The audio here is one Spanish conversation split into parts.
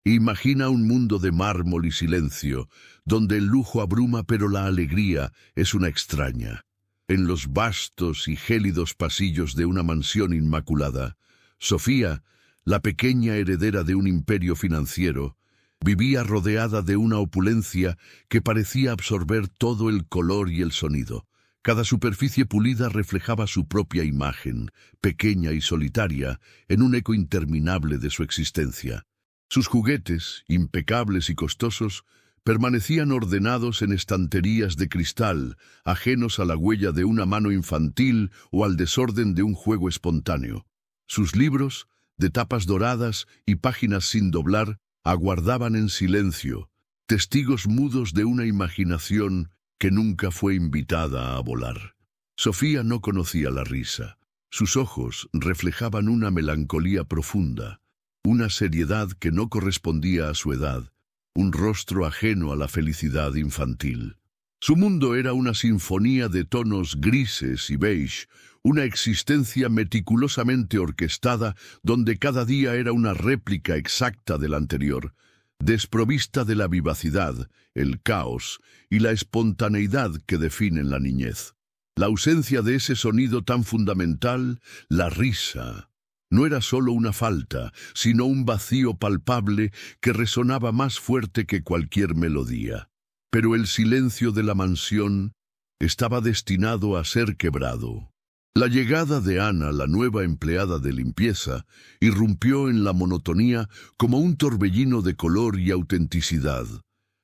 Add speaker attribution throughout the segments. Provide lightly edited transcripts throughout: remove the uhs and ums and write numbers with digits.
Speaker 1: Imagina un mundo de mármol y silencio, donde el lujo abruma pero la alegría es una extraña. En los vastos y gélidos pasillos de una mansión inmaculada, Sofía, la pequeña heredera de un imperio financiero, vivía rodeada de una opulencia que parecía absorber todo el color y el sonido. Cada superficie pulida reflejaba su propia imagen, pequeña y solitaria, en un eco interminable de su existencia. Sus juguetes, impecables y costosos, permanecían ordenados en estanterías de cristal, ajenos a la huella de una mano infantil o al desorden de un juego espontáneo. Sus libros, de tapas doradas y páginas sin doblar, aguardaban en silencio, testigos mudos de una imaginación que nunca fue invitada a volar. Sofía no conocía la risa. Sus ojos reflejaban una melancolía profunda, una seriedad que no correspondía a su edad, un rostro ajeno a la felicidad infantil. Su mundo era una sinfonía de tonos grises y beige, una existencia meticulosamente orquestada donde cada día era una réplica exacta del anterior, desprovista de la vivacidad, el caos y la espontaneidad que definen la niñez. La ausencia de ese sonido tan fundamental, la risa, no era solo una falta, sino un vacío palpable que resonaba más fuerte que cualquier melodía. Pero el silencio de la mansión estaba destinado a ser quebrado. La llegada de Ana, la nueva empleada de limpieza, irrumpió en la monotonía como un torbellino de color y autenticidad.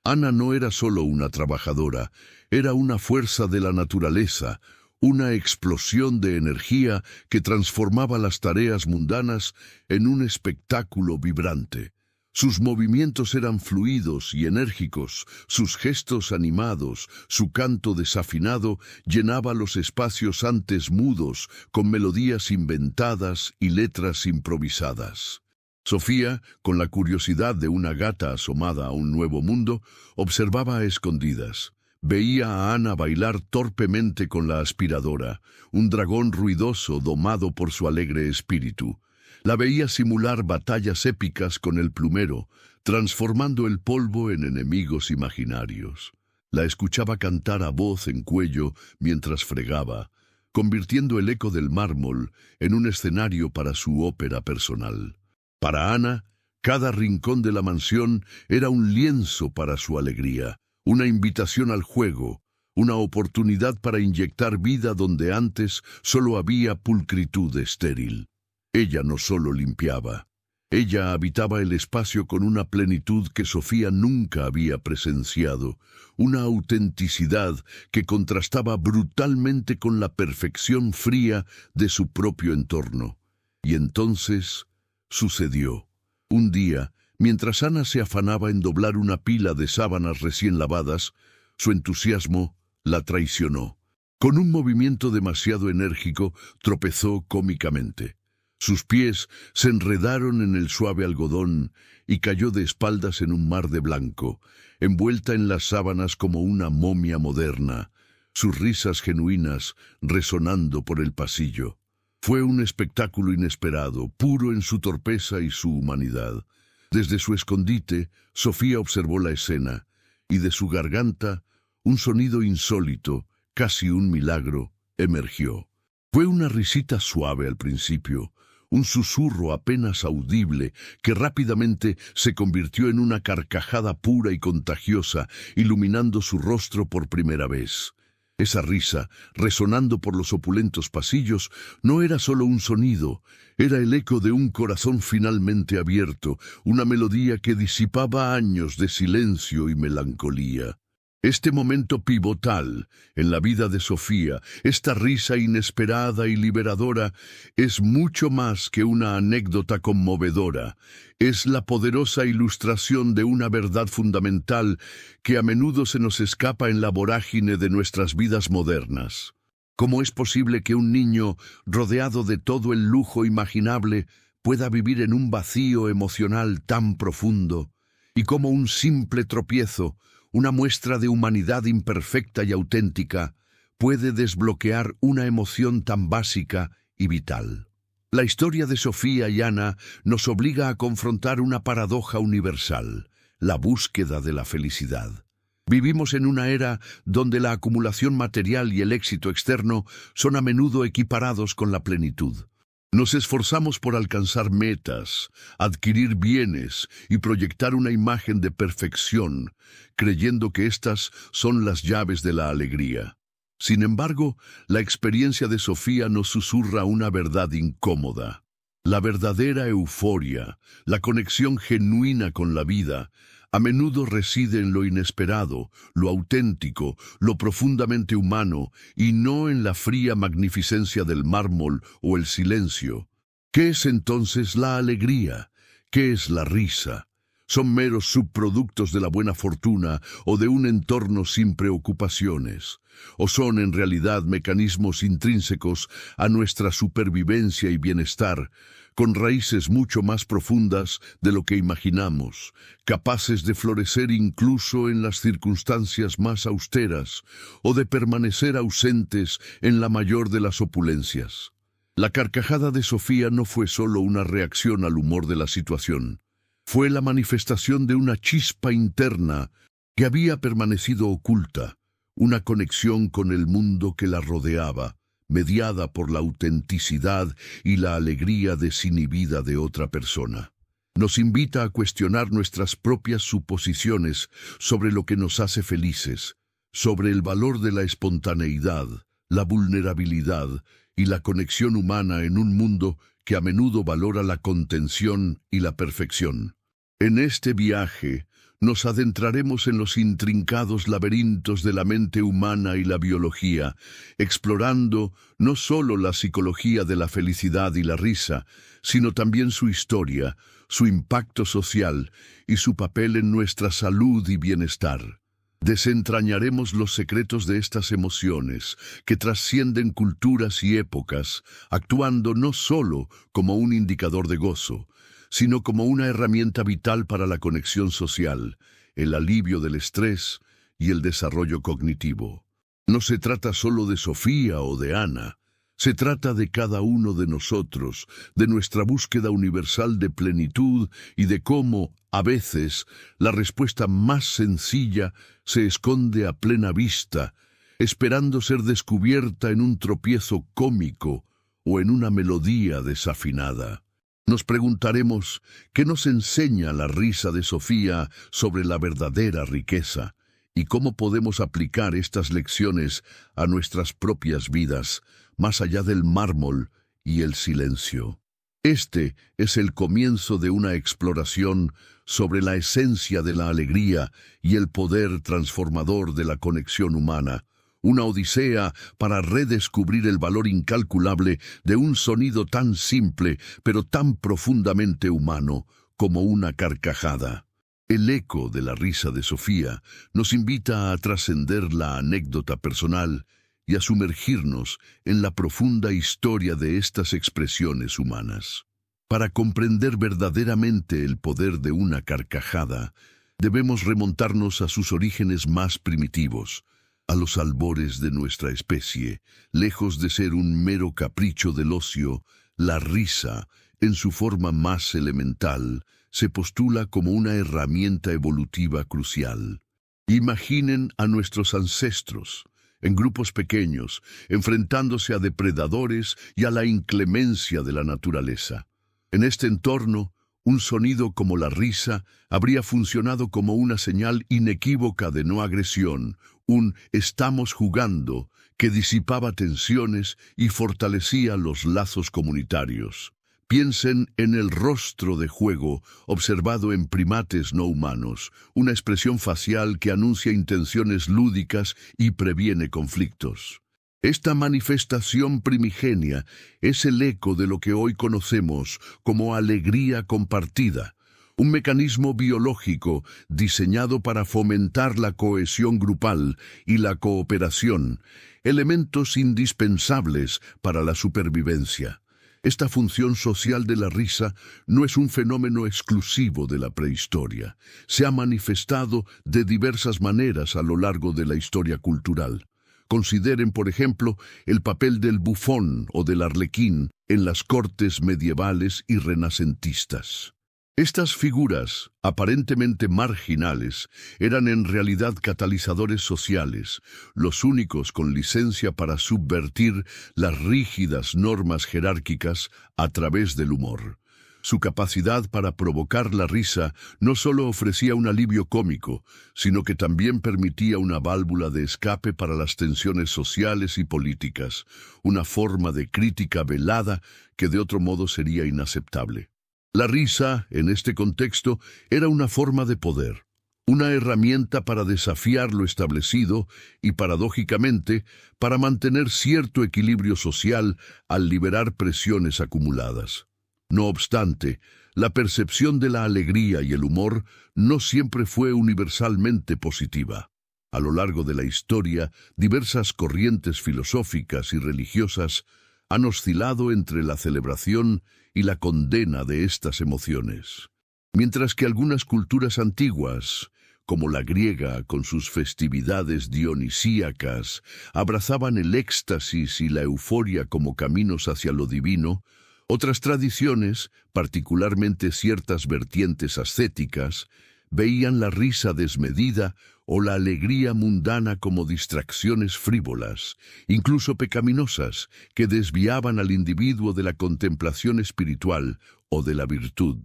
Speaker 1: Ana no era solo una trabajadora, era una fuerza de la naturaleza, una explosión de energía que transformaba las tareas mundanas en un espectáculo vibrante. Sus movimientos eran fluidos y enérgicos, sus gestos animados, su canto desafinado llenaba los espacios antes mudos con melodías inventadas y letras improvisadas. Sofía, con la curiosidad de una gata asomada a un nuevo mundo, observaba a escondidas. Veía a Ana bailar torpemente con la aspiradora, un dragón ruidoso domado por su alegre espíritu. La veía simular batallas épicas con el plumero, transformando el polvo en enemigos imaginarios. La escuchaba cantar a voz en cuello mientras fregaba, convirtiendo el eco del mármol en un escenario para su ópera personal. Para Ana, cada rincón de la mansión era un lienzo para su alegría, una invitación al juego, una oportunidad para inyectar vida donde antes solo había pulcritud estéril. Ella no solo limpiaba, ella habitaba el espacio con una plenitud que Sofía nunca había presenciado, una autenticidad que contrastaba brutalmente con la perfección fría de su propio entorno. Y entonces sucedió. Un día, mientras Ana se afanaba en doblar una pila de sábanas recién lavadas, su entusiasmo la traicionó. Con un movimiento demasiado enérgico, tropezó cómicamente. Sus pies se enredaron en el suave algodón y cayó de espaldas en un mar de blanco, envuelta en las sábanas como una momia moderna, sus risas genuinas resonando por el pasillo. Fue un espectáculo inesperado, puro en su torpeza y su humanidad. Desde su escondite, Sofía observó la escena, y de su garganta, un sonido insólito, casi un milagro, emergió. Fue una risita suave al principio, un susurro apenas audible que rápidamente se convirtió en una carcajada pura y contagiosa, iluminando su rostro por primera vez. Esa risa, resonando por los opulentos pasillos, no era solo un sonido, era el eco de un corazón finalmente abierto, una melodía que disipaba años de silencio y melancolía. Este momento pivotal en la vida de Sofía, esta risa inesperada y liberadora, es mucho más que una anécdota conmovedora. Es la poderosa ilustración de una verdad fundamental que a menudo se nos escapa en la vorágine de nuestras vidas modernas. ¿Cómo es posible que un niño, rodeado de todo el lujo imaginable, pueda vivir en un vacío emocional tan profundo? Y cómo un simple tropiezo, una muestra de humanidad imperfecta y auténtica, puede desbloquear una emoción tan básica y vital. La historia de Sofía y Ana nos obliga a confrontar una paradoja universal, la búsqueda de la felicidad. Vivimos en una era donde la acumulación material y el éxito externo son a menudo equiparados con la plenitud. Nos esforzamos por alcanzar metas, adquirir bienes y proyectar una imagen de perfección, creyendo que estas son las llaves de la alegría. Sin embargo, la experiencia de Sofía nos susurra una verdad incómoda. La verdadera euforia, la conexión genuina con la vida, a menudo reside en lo inesperado, lo auténtico, lo profundamente humano, y no en la fría magnificencia del mármol o el silencio. ¿Qué es entonces la alegría? ¿Qué es la risa? ¿Son meros subproductos de la buena fortuna o de un entorno sin preocupaciones? ¿O son en realidad mecanismos intrínsecos a nuestra supervivencia y bienestar, con raíces mucho más profundas de lo que imaginamos, capaces de florecer incluso en las circunstancias más austeras o de permanecer ausentes en la mayor de las opulencias? La carcajada de Sofía no fue solo una reacción al humor de la situación. Fue la manifestación de una chispa interna que había permanecido oculta, una conexión con el mundo que la rodeaba, mediada por la autenticidad y la alegría desinhibida de otra persona. Nos invita a cuestionar nuestras propias suposiciones sobre lo que nos hace felices, sobre el valor de la espontaneidad, la vulnerabilidad y la conexión humana en un mundo que a menudo valora la contención y la perfección. En este viaje, nos adentraremos en los intrincados laberintos de la mente humana y la biología, explorando no solo la psicología de la felicidad y la risa, sino también su historia, su impacto social y su papel en nuestra salud y bienestar. Desentrañaremos los secretos de estas emociones, que trascienden culturas y épocas, actuando no solo como un indicador de gozo, sino como una herramienta vital para la conexión social, el alivio del estrés y el desarrollo cognitivo. No se trata solo de Sofía o de Ana, se trata de cada uno de nosotros, de nuestra búsqueda universal de plenitud y de cómo, a veces, la respuesta más sencilla se esconde a plena vista, esperando ser descubierta en un tropiezo cómico o en una melodía desafinada. Nos preguntaremos, ¿qué nos enseña la risa de Sofía sobre la verdadera riqueza? ¿Y cómo podemos aplicar estas lecciones a nuestras propias vidas, más allá del mármol y el silencio? Este es el comienzo de una exploración sobre la esencia de la alegría y el poder transformador de la conexión humana. Una odisea para redescubrir el valor incalculable de un sonido tan simple, pero tan profundamente humano, como una carcajada. El eco de la risa de Sofía nos invita a trascender la anécdota personal y a sumergirnos en la profunda historia de estas expresiones humanas. Para comprender verdaderamente el poder de una carcajada, debemos remontarnos a sus orígenes más primitivos, a los albores de nuestra especie. Lejos de ser un mero capricho del ocio, la risa, en su forma más elemental, se postula como una herramienta evolutiva crucial. Imaginen a nuestros ancestros, en grupos pequeños, enfrentándose a depredadores y a la inclemencia de la naturaleza. En este entorno, un sonido como la risa habría funcionado como una señal inequívoca de no agresión, un «estamos jugando» que disipaba tensiones y fortalecía los lazos comunitarios. Piensen en el rostro de juego observado en primates no humanos, una expresión facial que anuncia intenciones lúdicas y previene conflictos. Esta manifestación primigenia es el eco de lo que hoy conocemos como alegría compartida, un mecanismo biológico diseñado para fomentar la cohesión grupal y la cooperación, elementos indispensables para la supervivencia. Esta función social de la risa no es un fenómeno exclusivo de la prehistoria. Se ha manifestado de diversas maneras a lo largo de la historia cultural. Consideren, por ejemplo, el papel del bufón o del arlequín en las cortes medievales y renacentistas. Estas figuras, aparentemente marginales, eran en realidad catalizadores sociales, los únicos con licencia para subvertir las rígidas normas jerárquicas a través del humor. Su capacidad para provocar la risa no solo ofrecía un alivio cómico, sino que también permitía una válvula de escape para las tensiones sociales y políticas, una forma de crítica velada que de otro modo sería inaceptable. La risa, en este contexto, era una forma de poder, una herramienta para desafiar lo establecido y, paradójicamente, para mantener cierto equilibrio social al liberar presiones acumuladas. No obstante, la percepción de la alegría y el humor no siempre fue universalmente positiva. A lo largo de la historia, diversas corrientes filosóficas y religiosas han oscilado entre la celebración y la condena de estas emociones. Mientras que algunas culturas antiguas, como la griega con sus festividades dionisíacas, abrazaban el éxtasis y la euforia como caminos hacia lo divino, otras tradiciones, particularmente ciertas vertientes ascéticas, veían la risa desmedida o la alegría mundana como distracciones frívolas, incluso pecaminosas, que desviaban al individuo de la contemplación espiritual o de la virtud.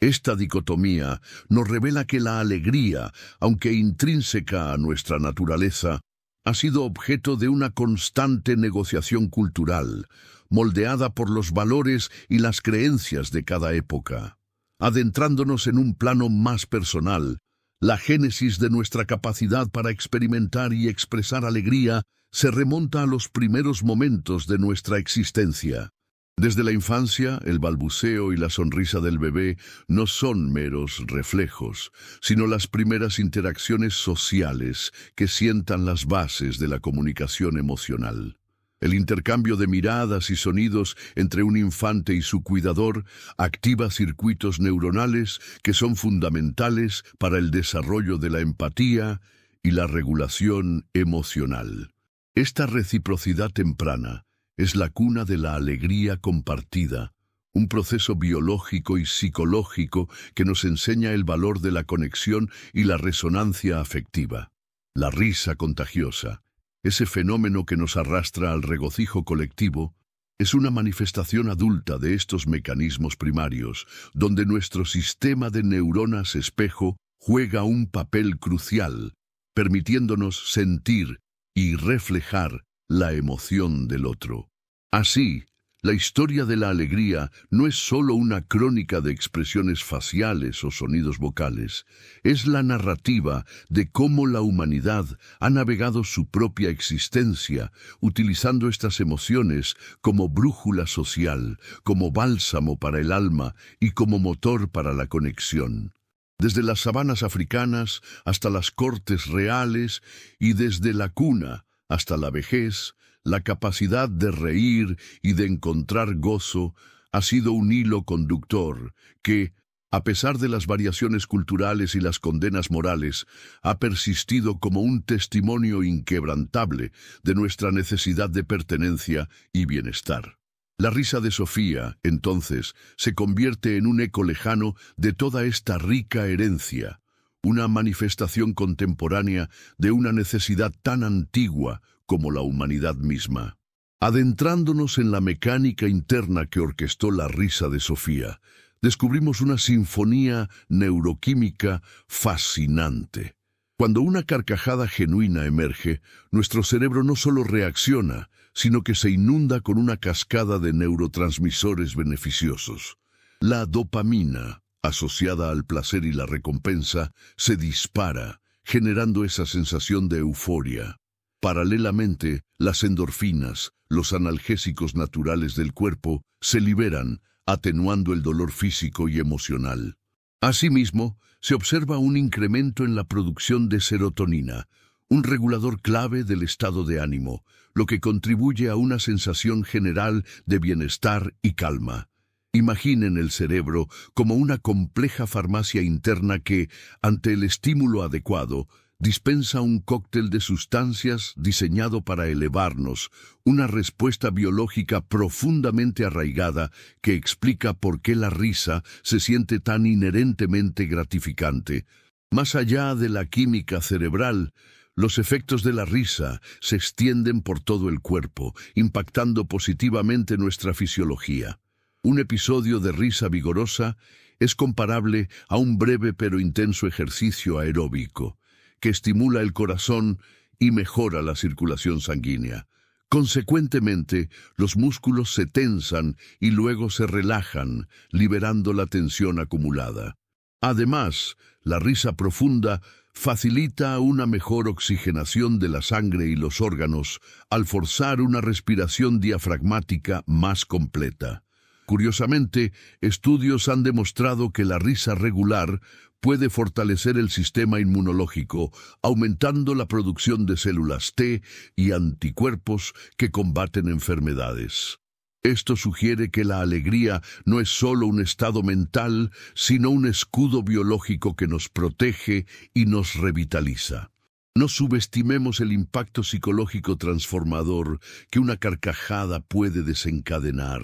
Speaker 1: Esta dicotomía nos revela que la alegría, aunque intrínseca a nuestra naturaleza, ha sido objeto de una constante negociación cultural, moldeada por los valores y las creencias de cada época. Adentrándonos en un plano más personal, la génesis de nuestra capacidad para experimentar y expresar alegría se remonta a los primeros momentos de nuestra existencia. Desde la infancia, el balbuceo y la sonrisa del bebé no son meros reflejos, sino las primeras interacciones sociales que sientan las bases de la comunicación emocional. El intercambio de miradas y sonidos entre un infante y su cuidador activa circuitos neuronales que son fundamentales para el desarrollo de la empatía y la regulación emocional. Esta reciprocidad temprana es la cuna de la alegría compartida, un proceso biológico y psicológico que nos enseña el valor de la conexión y la resonancia afectiva. La risa contagiosa, ese fenómeno que nos arrastra al regocijo colectivo, es una manifestación adulta de estos mecanismos primarios, donde nuestro sistema de neuronas espejo juega un papel crucial, permitiéndonos sentir y reflejar la emoción del otro. Así, la historia de la alegría no es solo una crónica de expresiones faciales o sonidos vocales, es la narrativa de cómo la humanidad ha navegado su propia existencia, utilizando estas emociones como brújula social, como bálsamo para el alma y como motor para la conexión. Desde las sabanas africanas hasta las cortes reales y desde la cuna hasta la vejez, la capacidad de reír y de encontrar gozo ha sido un hilo conductor que, a pesar de las variaciones culturales y las condenas morales, ha persistido como un testimonio inquebrantable de nuestra necesidad de pertenencia y bienestar. La risa de Sofía, entonces, se convierte en un eco lejano de toda esta rica herencia, una manifestación contemporánea de una necesidad tan antigua como la humanidad misma. Adentrándonos en la mecánica interna que orquestó la risa de Sofía, descubrimos una sinfonía neuroquímica fascinante. Cuando una carcajada genuina emerge, nuestro cerebro no solo reacciona, sino que se inunda con una cascada de neurotransmisores beneficiosos. La dopamina, asociada al placer y la recompensa, se dispara, generando esa sensación de euforia. Paralelamente, las endorfinas, los analgésicos naturales del cuerpo, se liberan, atenuando el dolor físico y emocional. Asimismo, se observa un incremento en la producción de serotonina, un regulador clave del estado de ánimo, lo que contribuye a una sensación general de bienestar y calma. Imaginen el cerebro como una compleja farmacia interna que, ante el estímulo adecuado, dispensa un cóctel de sustancias diseñado para elevarnos, una respuesta biológica profundamente arraigada que explica por qué la risa se siente tan inherentemente gratificante. Más allá de la química cerebral, los efectos de la risa se extienden por todo el cuerpo, impactando positivamente nuestra fisiología. Un episodio de risa vigorosa es comparable a un breve pero intenso ejercicio aeróbico, que estimula el corazón y mejora la circulación sanguínea. Consecuentemente, los músculos se tensan y luego se relajan, liberando la tensión acumulada. Además, la risa profunda facilita una mejor oxigenación de la sangre y los órganos al forzar una respiración diafragmática más completa. Curiosamente, estudios han demostrado que la risa regular puede fortalecer el sistema inmunológico, aumentando la producción de células T y anticuerpos que combaten enfermedades. Esto sugiere que la alegría no es solo un estado mental, sino un escudo biológico que nos protege y nos revitaliza. No subestimemos el impacto psicológico transformador que una carcajada puede desencadenar.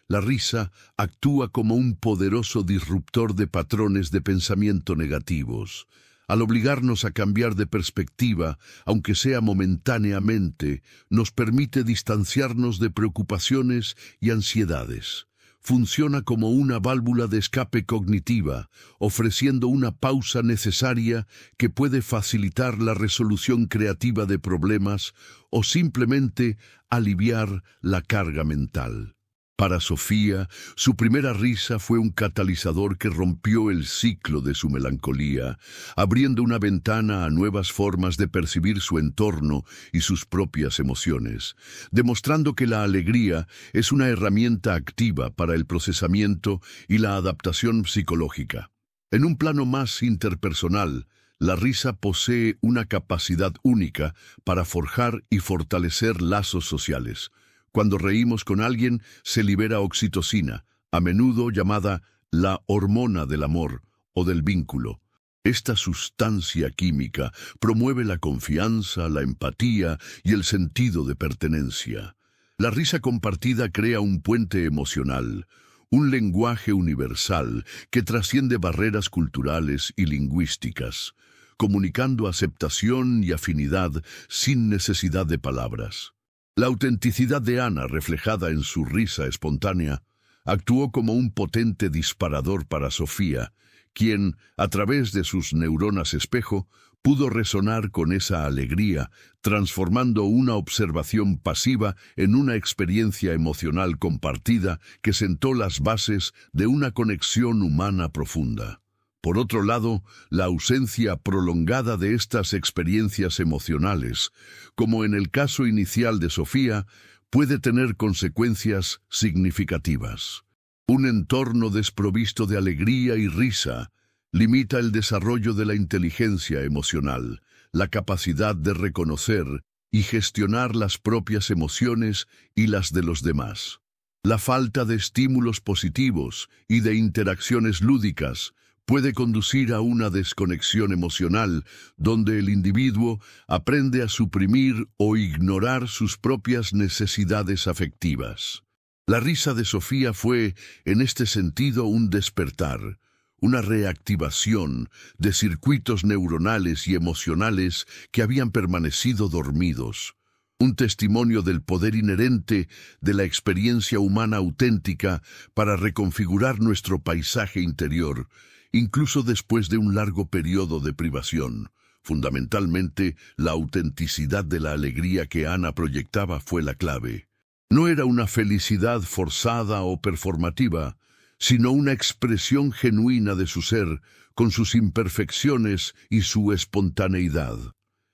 Speaker 1: La risa actúa como un poderoso disruptor de patrones de pensamiento negativos. Al obligarnos a cambiar de perspectiva, aunque sea momentáneamente, nos permite distanciarnos de preocupaciones y ansiedades. Funciona como una válvula de escape cognitiva, ofreciendo una pausa necesaria que puede facilitar la resolución creativa de problemas o simplemente aliviar la carga mental. Para Sofía, su primera risa fue un catalizador que rompió el ciclo de su melancolía, abriendo una ventana a nuevas formas de percibir su entorno y sus propias emociones, demostrando que la alegría es una herramienta activa para el procesamiento y la adaptación psicológica. En un plano más interpersonal, la risa posee una capacidad única para forjar y fortalecer lazos sociales. Cuando reímos con alguien, se libera oxitocina, a menudo llamada la hormona del amor o del vínculo. Esta sustancia química promueve la confianza, la empatía y el sentido de pertenencia. La risa compartida crea un puente emocional, un lenguaje universal que trasciende barreras culturales y lingüísticas, comunicando aceptación y afinidad sin necesidad de palabras. La autenticidad de Ana, reflejada en su risa espontánea, actuó como un potente disparador para Sofía, quien, a través de sus neuronas espejo, pudo resonar con esa alegría, transformando una observación pasiva en una experiencia emocional compartida que sentó las bases de una conexión humana profunda. Por otro lado, la ausencia prolongada de estas experiencias emocionales, como en el caso inicial de Sofía, puede tener consecuencias significativas. Un entorno desprovisto de alegría y risa limita el desarrollo de la inteligencia emocional, la capacidad de reconocer y gestionar las propias emociones y las de los demás. La falta de estímulos positivos y de interacciones lúdicas puede conducir a una desconexión emocional, donde el individuo aprende a suprimir o ignorar sus propias necesidades afectivas. La risa de Sofía fue, en este sentido, un despertar, una reactivación de circuitos neuronales y emocionales que habían permanecido dormidos. Un testimonio del poder inherente de la experiencia humana auténtica para reconfigurar nuestro paisaje interior, incluso después de un largo periodo de privación. Fundamentalmente, la autenticidad de la alegría que Ana proyectaba fue la clave. No era una felicidad forzada o performativa, sino una expresión genuina de su ser, con sus imperfecciones y su espontaneidad.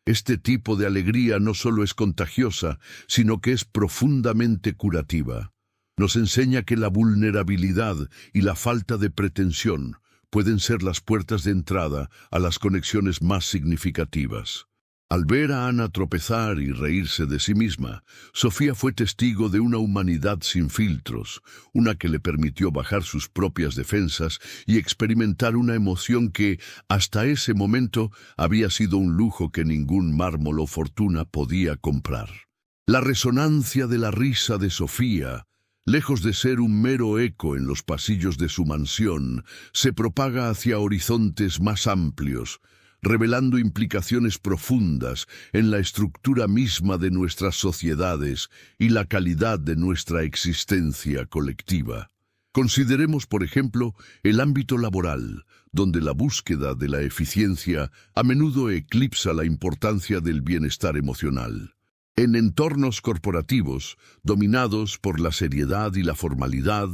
Speaker 1: Este tipo de alegría no solo es contagiosa, sino que es profundamente curativa. Nos enseña que la vulnerabilidad y la falta de pretensión pueden ser las puertas de entrada a las conexiones más significativas. Al ver a Ana tropezar y reírse de sí misma, Sofía fue testigo de una humanidad sin filtros, una que le permitió bajar sus propias defensas y experimentar una emoción que, hasta ese momento, había sido un lujo que ningún mármol o fortuna podía comprar. La resonancia de la risa de Sofía, lejos de ser un mero eco en los pasillos de su mansión, se propaga hacia horizontes más amplios, revelando implicaciones profundas en la estructura misma de nuestras sociedades y la calidad de nuestra existencia colectiva. Consideremos, por ejemplo, el ámbito laboral, donde la búsqueda de la eficiencia a menudo eclipsa la importancia del bienestar emocional. En entornos corporativos, dominados por la seriedad y la formalidad,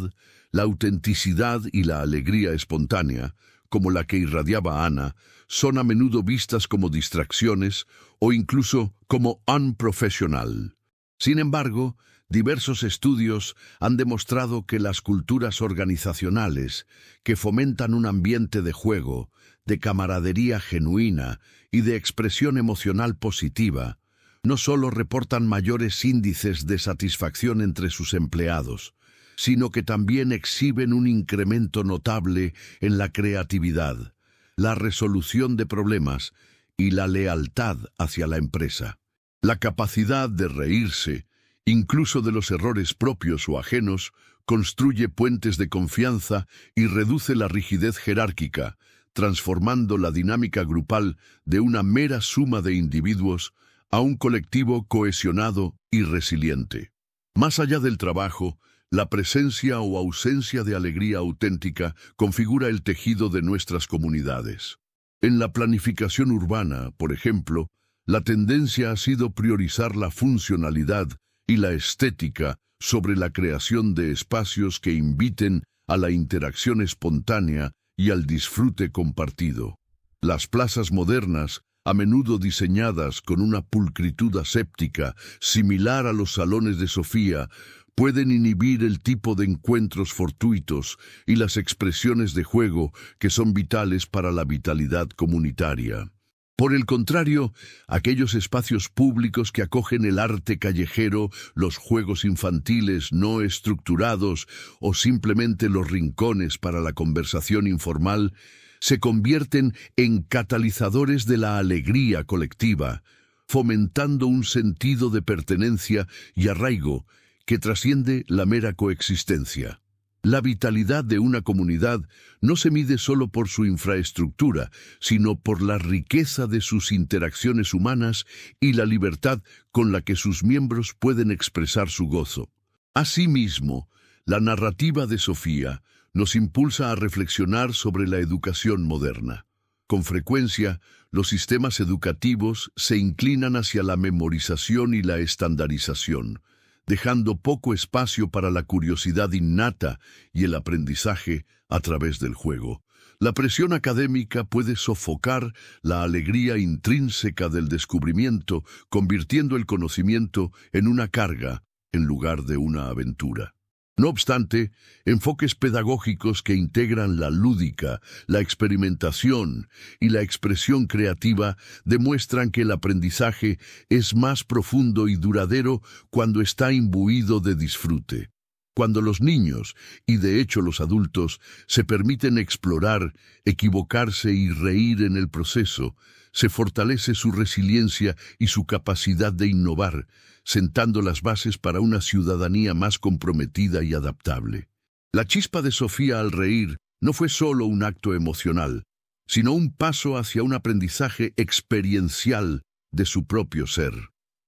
Speaker 1: la autenticidad y la alegría espontánea, como la que irradiaba Ana, son a menudo vistas como distracciones o incluso como unprofesional. Sin embargo, diversos estudios han demostrado que las culturas organizacionales que fomentan un ambiente de juego, de camaradería genuina y de expresión emocional positiva, no solo reportan mayores índices de satisfacción entre sus empleados, sino que también exhiben un incremento notable en la creatividad, la resolución de problemas y la lealtad hacia la empresa. La capacidad de reírse, incluso de los errores propios o ajenos, construye puentes de confianza y reduce la rigidez jerárquica, transformando la dinámica grupal de una mera suma de individuos a un colectivo cohesionado y resiliente. Más allá del trabajo, la presencia o ausencia de alegría auténtica configura el tejido de nuestras comunidades. En la planificación urbana, por ejemplo, la tendencia ha sido priorizar la funcionalidad y la estética sobre la creación de espacios que inviten a la interacción espontánea y al disfrute compartido. Las plazas modernas, a menudo diseñadas con una pulcritud aséptica similar a los salones de Sofía, pueden inhibir el tipo de encuentros fortuitos y las expresiones de juego que son vitales para la vitalidad comunitaria. Por el contrario, aquellos espacios públicos que acogen el arte callejero, los juegos infantiles no estructurados o simplemente los rincones para la conversación informal, se convierten en catalizadores de la alegría colectiva, fomentando un sentido de pertenencia y arraigo que trasciende la mera coexistencia. La vitalidad de una comunidad no se mide solo por su infraestructura, sino por la riqueza de sus interacciones humanas y la libertad con la que sus miembros pueden expresar su gozo. Asimismo, la narrativa de Sofía nos impulsa a reflexionar sobre la educación moderna. Con frecuencia, los sistemas educativos se inclinan hacia la memorización y la estandarización, dejando poco espacio para la curiosidad innata y el aprendizaje a través del juego. La presión académica puede sofocar la alegría intrínseca del descubrimiento, convirtiendo el conocimiento en una carga en lugar de una aventura. No obstante, enfoques pedagógicos que integran la lúdica, la experimentación y la expresión creativa demuestran que el aprendizaje es más profundo y duradero cuando está imbuido de disfrute. Cuando los niños, y de hecho los adultos, se permiten explorar, equivocarse y reír en el proceso, se fortalece su resiliencia y su capacidad de innovar, sentando las bases para una ciudadanía más comprometida y adaptable. La chispa de Sofía al reír no fue solo un acto emocional, sino un paso hacia un aprendizaje experiencial de su propio ser.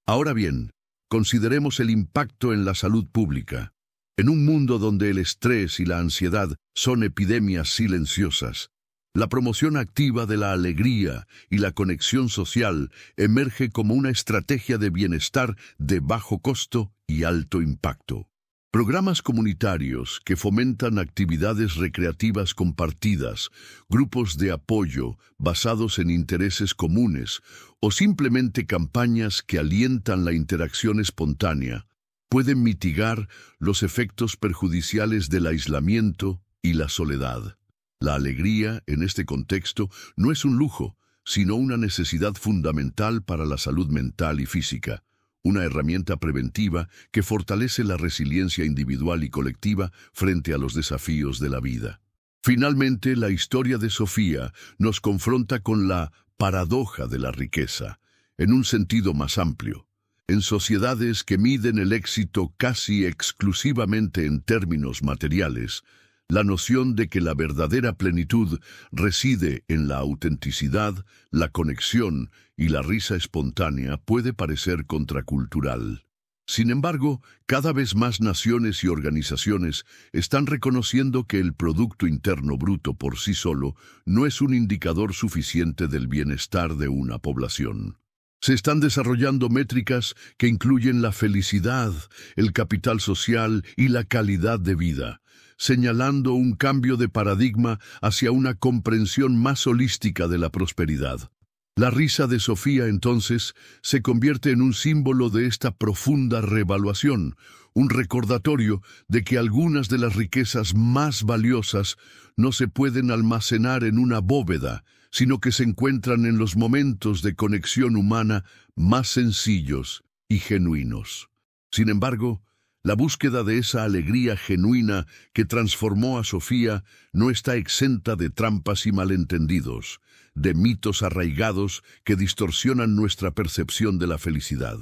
Speaker 1: Ahora bien, consideremos el impacto en la salud pública. En un mundo donde el estrés y la ansiedad son epidemias silenciosas, la promoción activa de la alegría y la conexión social emerge como una estrategia de bienestar de bajo costo y alto impacto. Programas comunitarios que fomentan actividades recreativas compartidas, grupos de apoyo basados en intereses comunes o simplemente campañas que alientan la interacción espontánea, pueden mitigar los efectos perjudiciales del aislamiento y la soledad. La alegría, en este contexto, no es un lujo, sino una necesidad fundamental para la salud mental y física, una herramienta preventiva que fortalece la resiliencia individual y colectiva frente a los desafíos de la vida. Finalmente, la historia de Sofía nos confronta con la paradoja de la riqueza, en un sentido más amplio. En sociedades que miden el éxito casi exclusivamente en términos materiales, la noción de que la verdadera plenitud reside en la autenticidad, la conexión y la risa espontánea puede parecer contracultural. Sin embargo, cada vez más naciones y organizaciones están reconociendo que el Producto Interno Bruto por sí solo no es un indicador suficiente del bienestar de una población. Se están desarrollando métricas que incluyen la felicidad, el capital social y la calidad de vida, señalando un cambio de paradigma hacia una comprensión más holística de la prosperidad. La risa de Sofía, entonces, se convierte en un símbolo de esta profunda reevaluación, un recordatorio de que algunas de las riquezas más valiosas no se pueden almacenar en una bóveda, sino que se encuentran en los momentos de conexión humana más sencillos y genuinos. Sin embargo, la búsqueda de esa alegría genuina que transformó a Sofía no está exenta de trampas y malentendidos, de mitos arraigados que distorsionan nuestra percepción de la felicidad.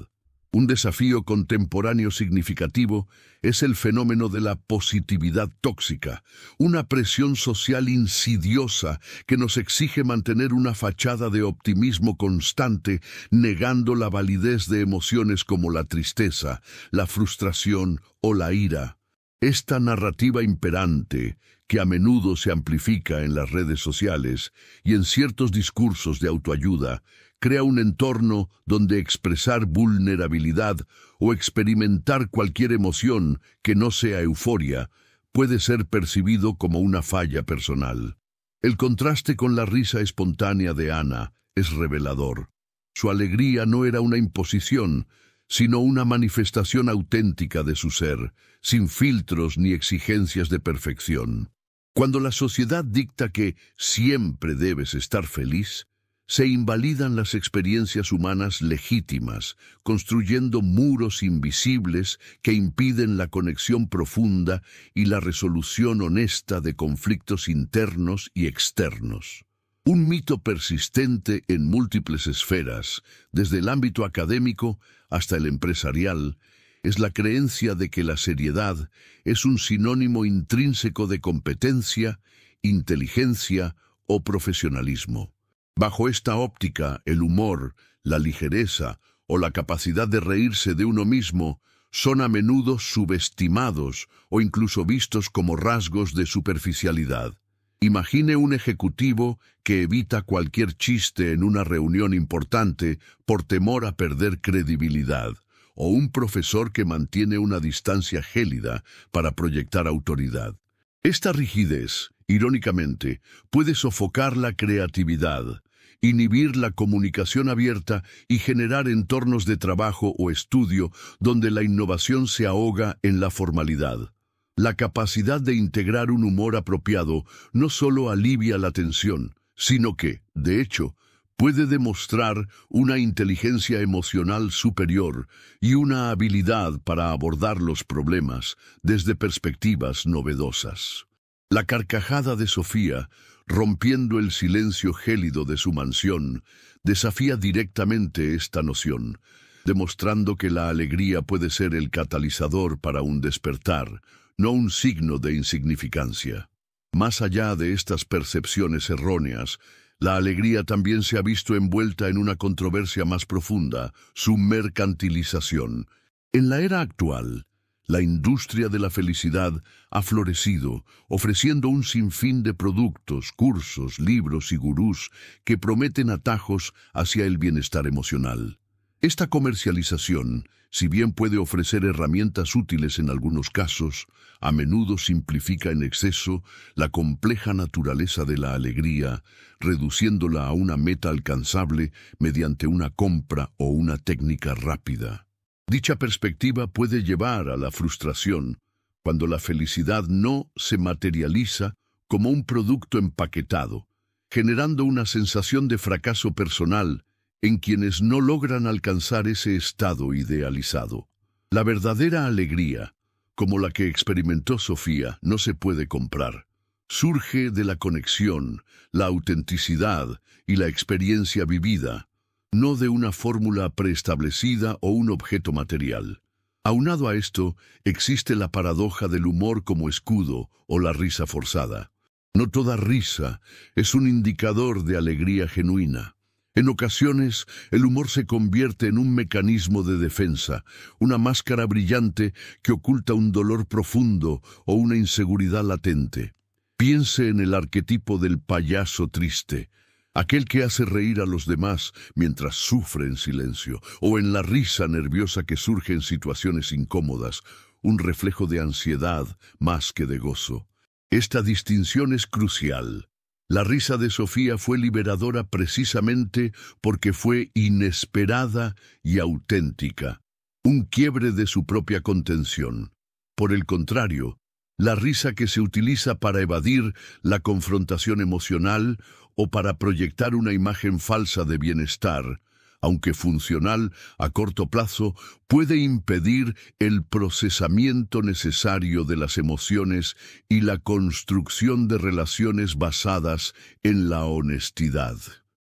Speaker 1: Un desafío contemporáneo significativo es el fenómeno de la positividad tóxica, una presión social insidiosa que nos exige mantener una fachada de optimismo constante, negando la validez de emociones como la tristeza, la frustración o la ira. Esta narrativa imperante, que a menudo se amplifica en las redes sociales y en ciertos discursos de autoayuda, crea un entorno donde expresar vulnerabilidad o experimentar cualquier emoción que no sea euforia puede ser percibido como una falla personal. El contraste con la risa espontánea de Ana es revelador. Su alegría no era una imposición, sino una manifestación auténtica de su ser, sin filtros ni exigencias de perfección. Cuando la sociedad dicta que siempre debes estar feliz, se invalidan las experiencias humanas legítimas, construyendo muros invisibles que impiden la conexión profunda y la resolución honesta de conflictos internos y externos. Un mito persistente en múltiples esferas, desde el ámbito académico hasta el empresarial, es la creencia de que la seriedad es un sinónimo intrínseco de competencia, inteligencia o profesionalismo. Bajo esta óptica, el humor, la ligereza o la capacidad de reírse de uno mismo son a menudo subestimados o incluso vistos como rasgos de superficialidad. Imagine un ejecutivo que evita cualquier chiste en una reunión importante por temor a perder credibilidad, o un profesor que mantiene una distancia gélida para proyectar autoridad. Esta rigidez, irónicamente, puede sofocar la creatividad, inhibir la comunicación abierta y generar entornos de trabajo o estudio donde la innovación se ahoga en la formalidad. La capacidad de integrar un humor apropiado no solo alivia la tensión, sino que, de hecho, puede demostrar una inteligencia emocional superior y una habilidad para abordar los problemas desde perspectivas novedosas. La carcajada de Sofía, rompiendo el silencio gélido de su mansión, desafía directamente esta noción, demostrando que la alegría puede ser el catalizador para un despertar, no un signo de insignificancia. Más allá de estas percepciones erróneas, la alegría también se ha visto envuelta en una controversia más profunda, su mercantilización. En la era actual, la industria de la felicidad ha florecido, ofreciendo un sinfín de productos, cursos, libros y gurús que prometen atajos hacia el bienestar emocional. Esta comercialización, si bien puede ofrecer herramientas útiles en algunos casos, a menudo simplifica en exceso la compleja naturaleza de la alegría, reduciéndola a una meta alcanzable mediante una compra o una técnica rápida. Dicha perspectiva puede llevar a la frustración cuando la felicidad no se materializa como un producto empaquetado, generando una sensación de fracaso personal en quienes no logran alcanzar ese estado idealizado. La verdadera alegría, como la que experimentó Sofía, no se puede comprar. Surge de la conexión, la autenticidad y la experiencia vivida, no de una fórmula preestablecida o un objeto material. Aunado a esto, existe la paradoja del humor como escudo o la risa forzada. No toda risa es un indicador de alegría genuina. En ocasiones, el humor se convierte en un mecanismo de defensa, una máscara brillante que oculta un dolor profundo o una inseguridad latente. Piense en el arquetipo del payaso triste, aquel que hace reír a los demás mientras sufre en silencio, o en la risa nerviosa que surge en situaciones incómodas, un reflejo de ansiedad más que de gozo. Esta distinción es crucial. La risa de Sofía fue liberadora precisamente porque fue inesperada y auténtica, un quiebre de su propia contención. Por el contrario, la risa que se utiliza para evadir la confrontación emocional o para proyectar una imagen falsa de bienestar, aunque funcional a corto plazo, puede impedir el procesamiento necesario de las emociones y la construcción de relaciones basadas en la honestidad.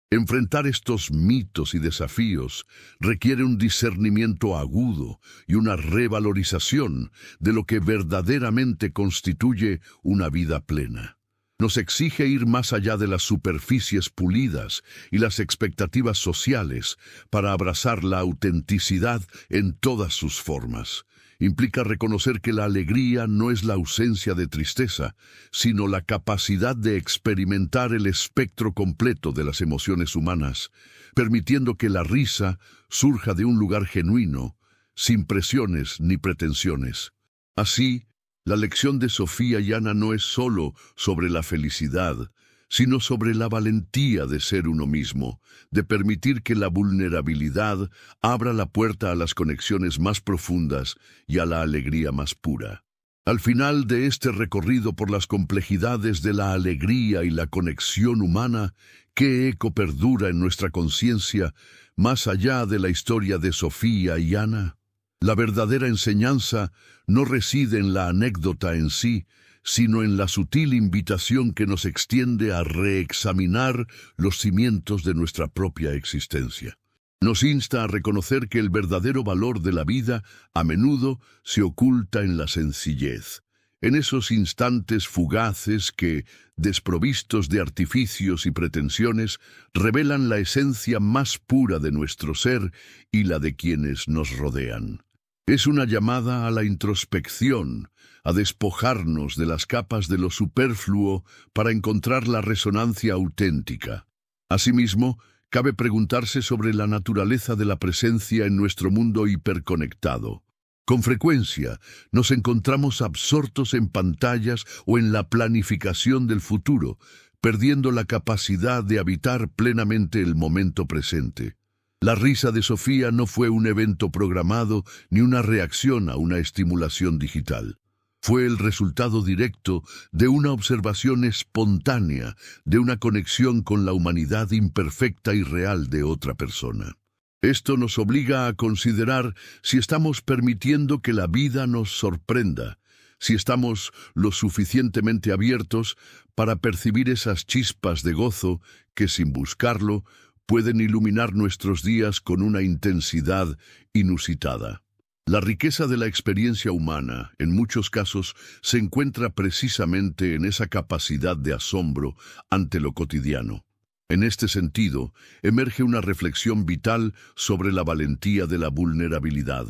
Speaker 1: Enfrentar estos mitos y desafíos requiere un discernimiento agudo y una revalorización de lo que verdaderamente constituye una vida plena. Nos exige ir más allá de las superficies pulidas y las expectativas sociales para abrazar la autenticidad en todas sus formas. Implica reconocer que la alegría no es la ausencia de tristeza, sino la capacidad de experimentar el espectro completo de las emociones humanas, permitiendo que la risa surja de un lugar genuino, sin presiones ni pretensiones. Así, la lección de Sofía y Ana no es solo sobre la felicidad, sino sobre la valentía de ser uno mismo, de permitir que la vulnerabilidad abra la puerta a las conexiones más profundas y a la alegría más pura. Al final de este recorrido por las complejidades de la alegría y la conexión humana, ¿qué eco perdura en nuestra conciencia más allá de la historia de Sofía y Ana? La verdadera enseñanza no reside en la anécdota en sí, sino en la sutil invitación que nos extiende a reexaminar los cimientos de nuestra propia existencia. Nos insta a reconocer que el verdadero valor de la vida a menudo se oculta en la sencillez, en esos instantes fugaces que, desprovistos de artificios y pretensiones, revelan la esencia más pura de nuestro ser y la de quienes nos rodean. Es una llamada a la introspección, a despojarnos de las capas de lo superfluo para encontrar la resonancia auténtica. Asimismo, cabe preguntarse sobre la naturaleza de la presencia en nuestro mundo hiperconectado. Con frecuencia, nos encontramos absortos en pantallas o en la planificación del futuro, perdiendo la capacidad de habitar plenamente el momento presente. La risa de Sofía no fue un evento programado ni una reacción a una estimulación digital. Fue el resultado directo de una observación espontánea, de una conexión con la humanidad imperfecta y real de otra persona. Esto nos obliga a considerar si estamos permitiendo que la vida nos sorprenda, si estamos lo suficientemente abiertos para percibir esas chispas de gozo que, sin buscarlo, pueden iluminar nuestros días con una intensidad inusitada. La riqueza de la experiencia humana, en muchos casos, se encuentra precisamente en esa capacidad de asombro ante lo cotidiano. En este sentido, emerge una reflexión vital sobre la valentía de la vulnerabilidad.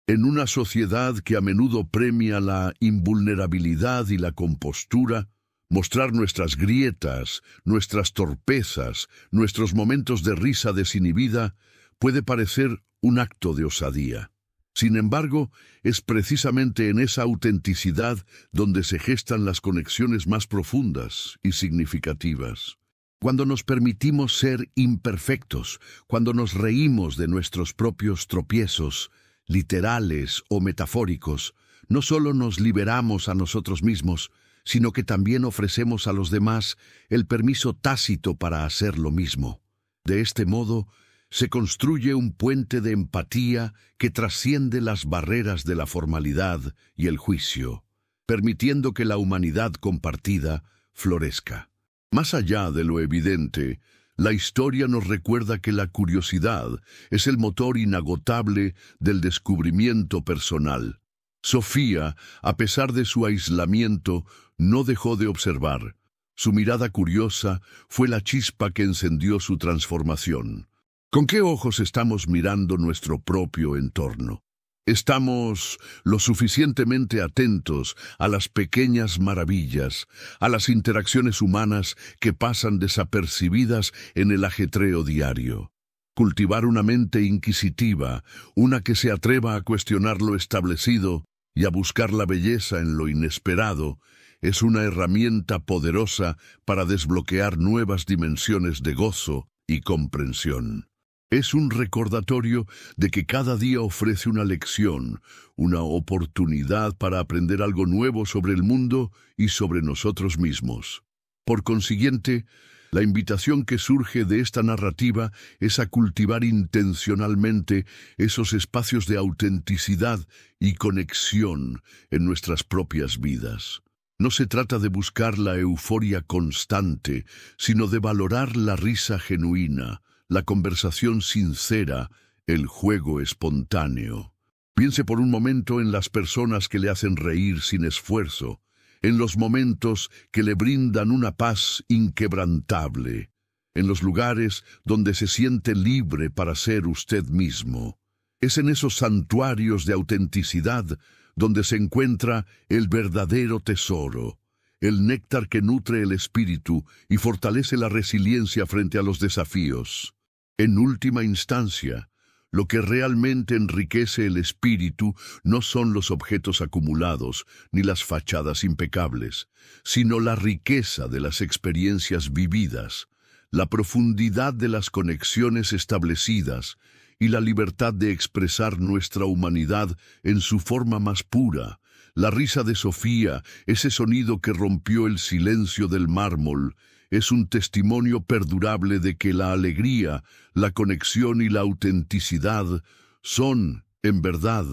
Speaker 1: En una sociedad que a menudo premia la invulnerabilidad y la compostura, mostrar nuestras grietas, nuestras torpezas, nuestros momentos de risa desinhibida, puede parecer un acto de osadía. Sin embargo, es precisamente en esa autenticidad donde se gestan las conexiones más profundas y significativas. Cuando nos permitimos ser imperfectos, cuando nos reímos de nuestros propios tropiezos, literales o metafóricos, no solo nos liberamos a nosotros mismos, sino que también ofrecemos a los demás el permiso tácito para hacer lo mismo. De este modo, se construye un puente de empatía que trasciende las barreras de la formalidad y el juicio, permitiendo que la humanidad compartida florezca. Más allá de lo evidente, la historia nos recuerda que la curiosidad es el motor inagotable del descubrimiento personal. Sofía, a pesar de su aislamiento, no dejó de observar. Su mirada curiosa fue la chispa que encendió su transformación. ¿Con qué ojos estamos mirando nuestro propio entorno? ¿Estamos lo suficientemente atentos a las pequeñas maravillas, a las interacciones humanas que pasan desapercibidas en el ajetreo diario? Cultivar una mente inquisitiva, una que se atreva a cuestionar lo establecido y a buscar la belleza en lo inesperado, es una herramienta poderosa para desbloquear nuevas dimensiones de gozo y comprensión. Es un recordatorio de que cada día ofrece una lección, una oportunidad para aprender algo nuevo sobre el mundo y sobre nosotros mismos. Por consiguiente, la invitación que surge de esta narrativa es a cultivar intencionalmente esos espacios de autenticidad y conexión en nuestras propias vidas. No se trata de buscar la euforia constante, sino de valorar la risa genuina, la conversación sincera, el juego espontáneo. Piense por un momento en las personas que le hacen reír sin esfuerzo, en los momentos que le brindan una paz inquebrantable, en los lugares donde se siente libre para ser usted mismo. Es en esos santuarios de autenticidad donde se encuentra el verdadero tesoro, el néctar que nutre el espíritu y fortalece la resiliencia frente a los desafíos. En última instancia, lo que realmente enriquece el espíritu no son los objetos acumulados ni las fachadas impecables, sino la riqueza de las experiencias vividas, la profundidad de las conexiones establecidas y la libertad de expresar nuestra humanidad en su forma más pura. La risa de Sofía, ese sonido que rompió el silencio del mármol, es un testimonio perdurable de que la alegría, la conexión y la autenticidad son, en verdad,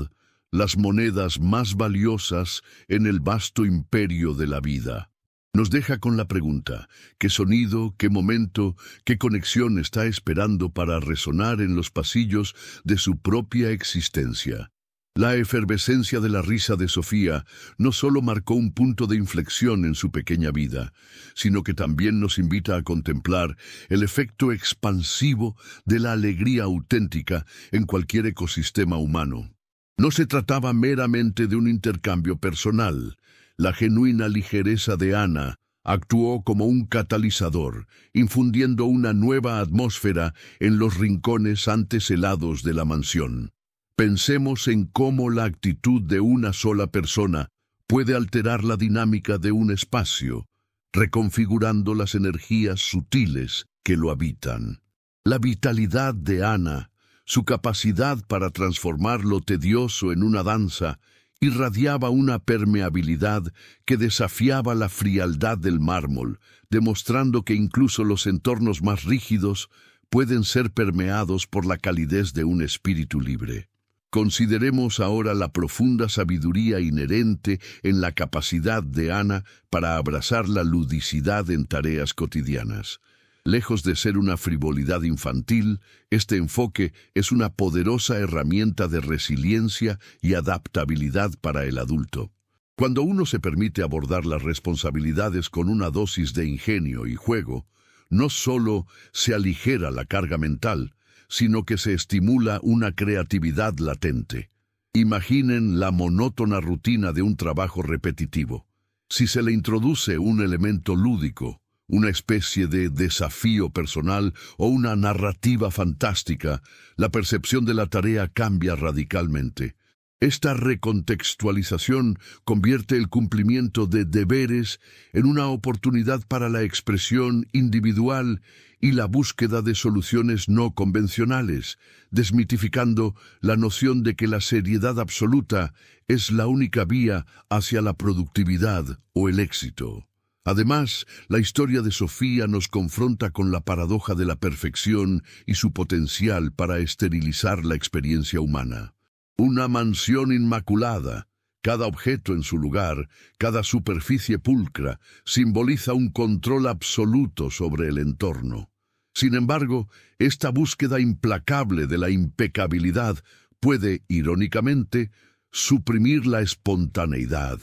Speaker 1: las monedas más valiosas en el vasto imperio de la vida. Nos deja con la pregunta: ¿qué sonido, qué momento, qué conexión está esperando para resonar en los pasillos de su propia existencia? La efervescencia de la risa de Sofía no solo marcó un punto de inflexión en su pequeña vida, sino que también nos invita a contemplar el efecto expansivo de la alegría auténtica en cualquier ecosistema humano. No se trataba meramente de un intercambio personal. La genuina ligereza de Ana actuó como un catalizador, infundiendo una nueva atmósfera en los rincones antes helados de la mansión. Pensemos en cómo la actitud de una sola persona puede alterar la dinámica de un espacio, reconfigurando las energías sutiles que lo habitan. La vitalidad de Ana, su capacidad para transformar lo tedioso en una danza, irradiaba una permeabilidad que desafiaba la frialdad del mármol, demostrando que incluso los entornos más rígidos pueden ser permeados por la calidez de un espíritu libre. Consideremos ahora la profunda sabiduría inherente en la capacidad de Ana para abrazar la ludicidad en tareas cotidianas. Lejos de ser una frivolidad infantil, este enfoque es una poderosa herramienta de resiliencia y adaptabilidad para el adulto. Cuando uno se permite abordar las responsabilidades con una dosis de ingenio y juego, no solo se aligera la carga mental, sino que se estimula una creatividad latente. Imaginen la monótona rutina de un trabajo repetitivo. Si se le introduce un elemento lúdico, una especie de desafío personal o una narrativa fantástica, la percepción de la tarea cambia radicalmente. Esta recontextualización convierte el cumplimiento de deberes en una oportunidad para la expresión individual y la búsqueda de soluciones no convencionales, desmitificando la noción de que la seriedad absoluta es la única vía hacia la productividad o el éxito. Además, la historia de Sofía nos confronta con la paradoja de la perfección y su potencial para esterilizar la experiencia humana. Una mansión inmaculada, cada objeto en su lugar, cada superficie pulcra, simboliza un control absoluto sobre el entorno. Sin embargo, esta búsqueda implacable de la impecabilidad puede, irónicamente, suprimir la espontaneidad,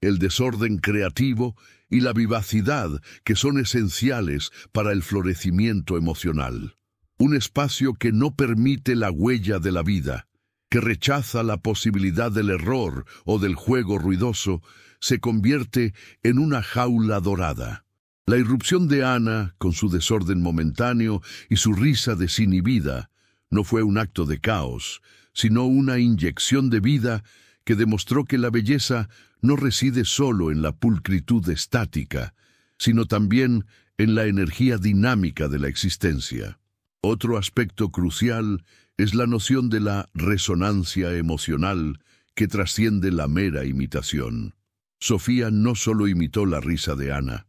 Speaker 1: el desorden creativo y la vivacidad que son esenciales para el florecimiento emocional. Un espacio que no permite la huella de la vida, que rechaza la posibilidad del error o del juego ruidoso, se convierte en una jaula dorada. La irrupción de Ana, con su desorden momentáneo y su risa desinhibida, no fue un acto de caos, sino una inyección de vida que demostró que la belleza no reside solo en la pulcritud estática, sino también en la energía dinámica de la existencia. Otro aspecto crucial es la noción de la resonancia emocional que trasciende la mera imitación. Sofía no solo imitó la risa de Ana,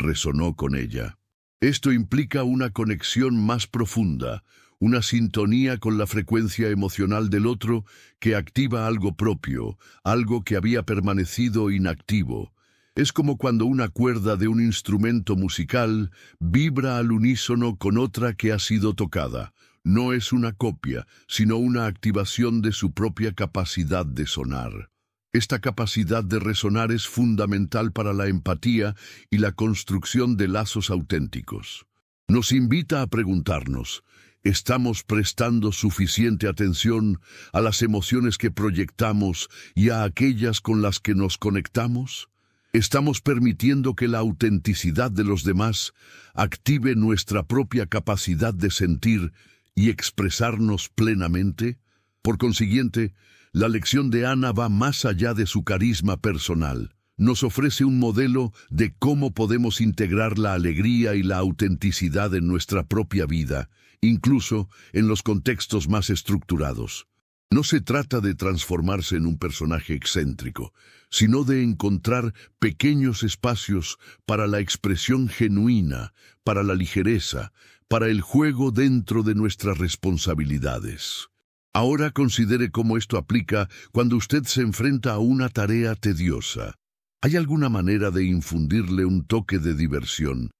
Speaker 1: resonó con ella. Esto implica una conexión más profunda, una sintonía con la frecuencia emocional del otro que activa algo propio, algo que había permanecido inactivo. Es como cuando una cuerda de un instrumento musical vibra al unísono con otra que ha sido tocada. No es una copia, sino una activación de su propia capacidad de sonar. Esta capacidad de resonar es fundamental para la empatía y la construcción de lazos auténticos. Nos invita a preguntarnos, ¿estamos prestando suficiente atención a las emociones que proyectamos y a aquellas con las que nos conectamos? ¿Estamos permitiendo que la autenticidad de los demás active nuestra propia capacidad de sentir y expresarnos plenamente? Por consiguiente, la lección de Ana va más allá de su carisma personal. Nos ofrece un modelo de cómo podemos integrar la alegría y la autenticidad en nuestra propia vida, incluso en los contextos más estructurados. No se trata de transformarse en un personaje excéntrico, sino de encontrar pequeños espacios para la expresión genuina, para la ligereza, para el juego dentro de nuestras responsabilidades. Ahora considere cómo esto aplica cuando usted se enfrenta a una tarea tediosa. ¿Hay alguna manera de infundirle un toque de diversión,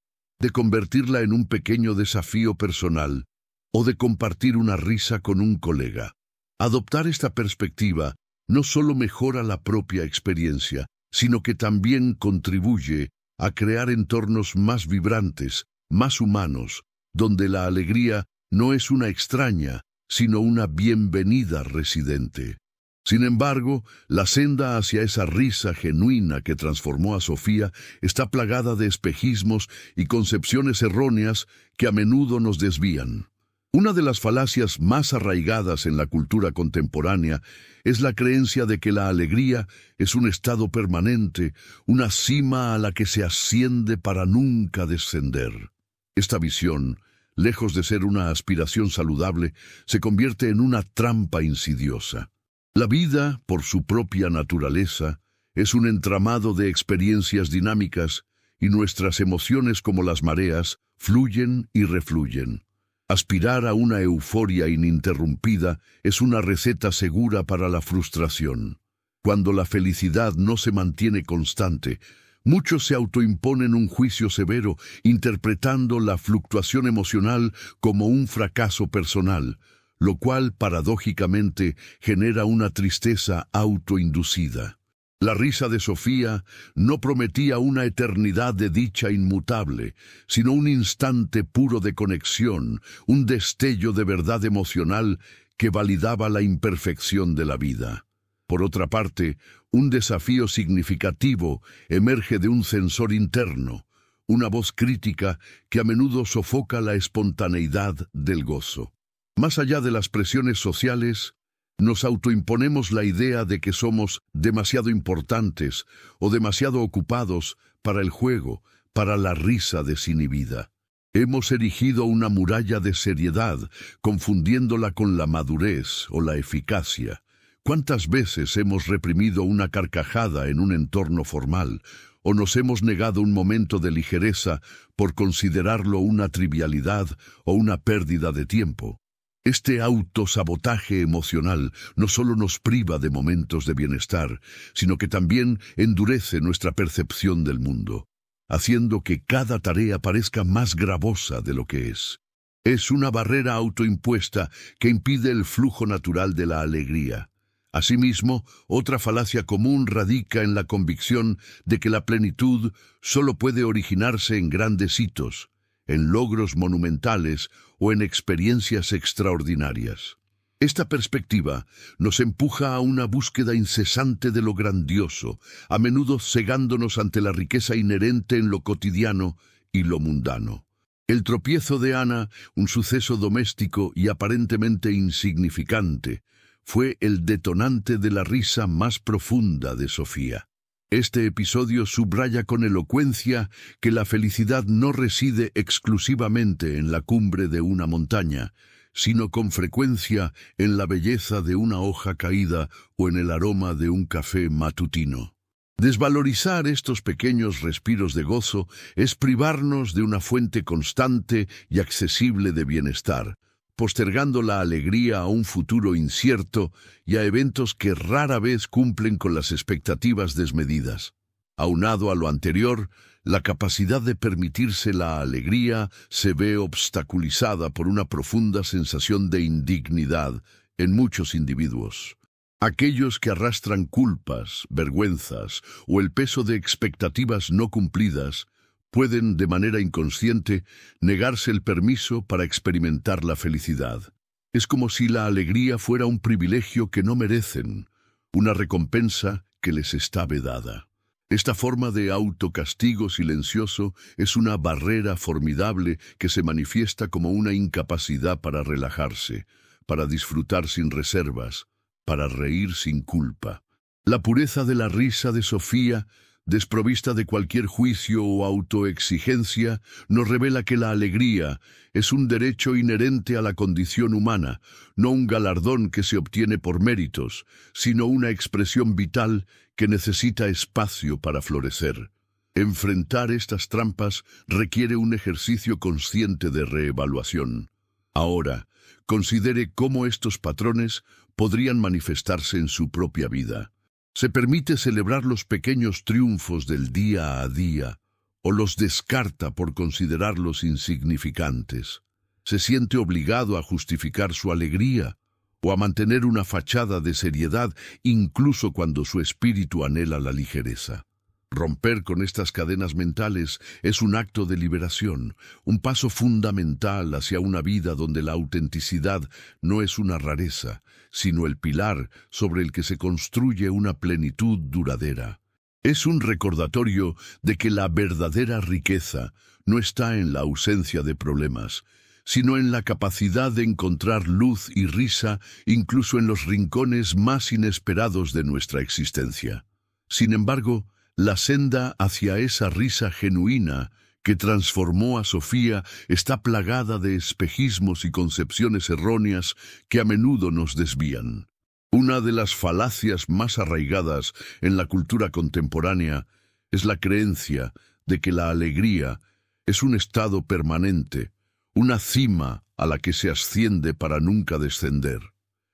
Speaker 1: de convertirla en un pequeño desafío personal o de compartir una risa con un colega? Adoptar esta perspectiva no solo mejora la propia experiencia, sino que también contribuye a crear entornos más vibrantes, más humanos, donde la alegría no es una extraña, sino una bienvenida residente. Sin embargo, la senda hacia esa risa genuina que transformó a Sofía está plagada de espejismos y concepciones erróneas que a menudo nos desvían. Una de las falacias más arraigadas en la cultura contemporánea es la creencia de que la alegría es un estado permanente, una cima a la que se asciende para nunca descender. Esta visión, lejos de ser una aspiración saludable, se convierte en una trampa insidiosa. La vida, por su propia naturaleza, es un entramado de experiencias dinámicas y nuestras emociones, como las mareas, fluyen y refluyen. Aspirar a una euforia ininterrumpida es una receta segura para la frustración. Cuando la felicidad no se mantiene constante, muchos se autoimponen un juicio severo, interpretando la fluctuación emocional como un fracaso personal, lo cual paradójicamente genera una tristeza autoinducida. La risa de Sofía no prometía una eternidad de dicha inmutable, sino un instante puro de conexión, un destello de verdad emocional que validaba la imperfección de la vida. Por otra parte, un desafío significativo emerge de un censor interno, una voz crítica que a menudo sofoca la espontaneidad del gozo. Más allá de las presiones sociales, nos autoimponemos la idea de que somos demasiado importantes o demasiado ocupados para el juego, para la risa desinhibida. Hemos erigido una muralla de seriedad, confundiéndola con la madurez o la eficacia. ¿Cuántas veces hemos reprimido una carcajada en un entorno formal, o nos hemos negado un momento de ligereza por considerarlo una trivialidad o una pérdida de tiempo? Este autosabotaje emocional no solo nos priva de momentos de bienestar, sino que también endurece nuestra percepción del mundo, haciendo que cada tarea parezca más gravosa de lo que es. Es una barrera autoimpuesta que impide el flujo natural de la alegría. Asimismo, otra falacia común radica en la convicción de que la plenitud solo puede originarse en grandes hitos, en logros monumentales o en experiencias extraordinarias. Esta perspectiva nos empuja a una búsqueda incesante de lo grandioso, a menudo cegándonos ante la riqueza inherente en lo cotidiano y lo mundano. El tropiezo de Ana, un suceso doméstico y aparentemente insignificante, fue el detonante de la risa más profunda de Sofía. Este episodio subraya con elocuencia que la felicidad no reside exclusivamente en la cumbre de una montaña, sino con frecuencia en la belleza de una hoja caída o en el aroma de un café matutino. Desvalorizar estos pequeños respiros de gozo es privarnos de una fuente constante y accesible de bienestar, postergando la alegría a un futuro incierto y a eventos que rara vez cumplen con las expectativas desmedidas. Aunado a lo anterior, la capacidad de permitirse la alegría se ve obstaculizada por una profunda sensación de indignidad en muchos individuos. Aquellos que arrastran culpas, vergüenzas o el peso de expectativas no cumplidas pueden, de manera inconsciente, negarse el permiso para experimentar la felicidad. Es como si la alegría fuera un privilegio que no merecen, una recompensa que les está vedada. Esta forma de autocastigo silencioso es una barrera formidable que se manifiesta como una incapacidad para relajarse, para disfrutar sin reservas, para reír sin culpa. La pureza de la risa de Sofía, desprovista de cualquier juicio o autoexigencia, nos revela que la alegría es un derecho inherente a la condición humana, no un galardón que se obtiene por méritos, sino una expresión vital que necesita espacio para florecer. Enfrentar estas trampas requiere un ejercicio consciente de reevaluación. Ahora, considere cómo estos patrones podrían manifestarse en su propia vida. ¿Se permite celebrar los pequeños triunfos del día a día o los descarta por considerarlos insignificantes? ¿Se siente obligado a justificar su alegría o a mantener una fachada de seriedad incluso cuando su espíritu anhela la ligereza? Romper con estas cadenas mentales es un acto de liberación, un paso fundamental hacia una vida donde la autenticidad no es una rareza, sino el pilar sobre el que se construye una plenitud duradera. Es un recordatorio de que la verdadera riqueza no está en la ausencia de problemas, sino en la capacidad de encontrar luz y risa incluso en los rincones más inesperados de nuestra existencia. Sin embargo, la senda hacia esa risa genuina que transformó a Sofía está plagada de espejismos y concepciones erróneas que a menudo nos desvían. Una de las falacias más arraigadas en la cultura contemporánea es la creencia de que la alegría es un estado permanente, una cima a la que se asciende para nunca descender.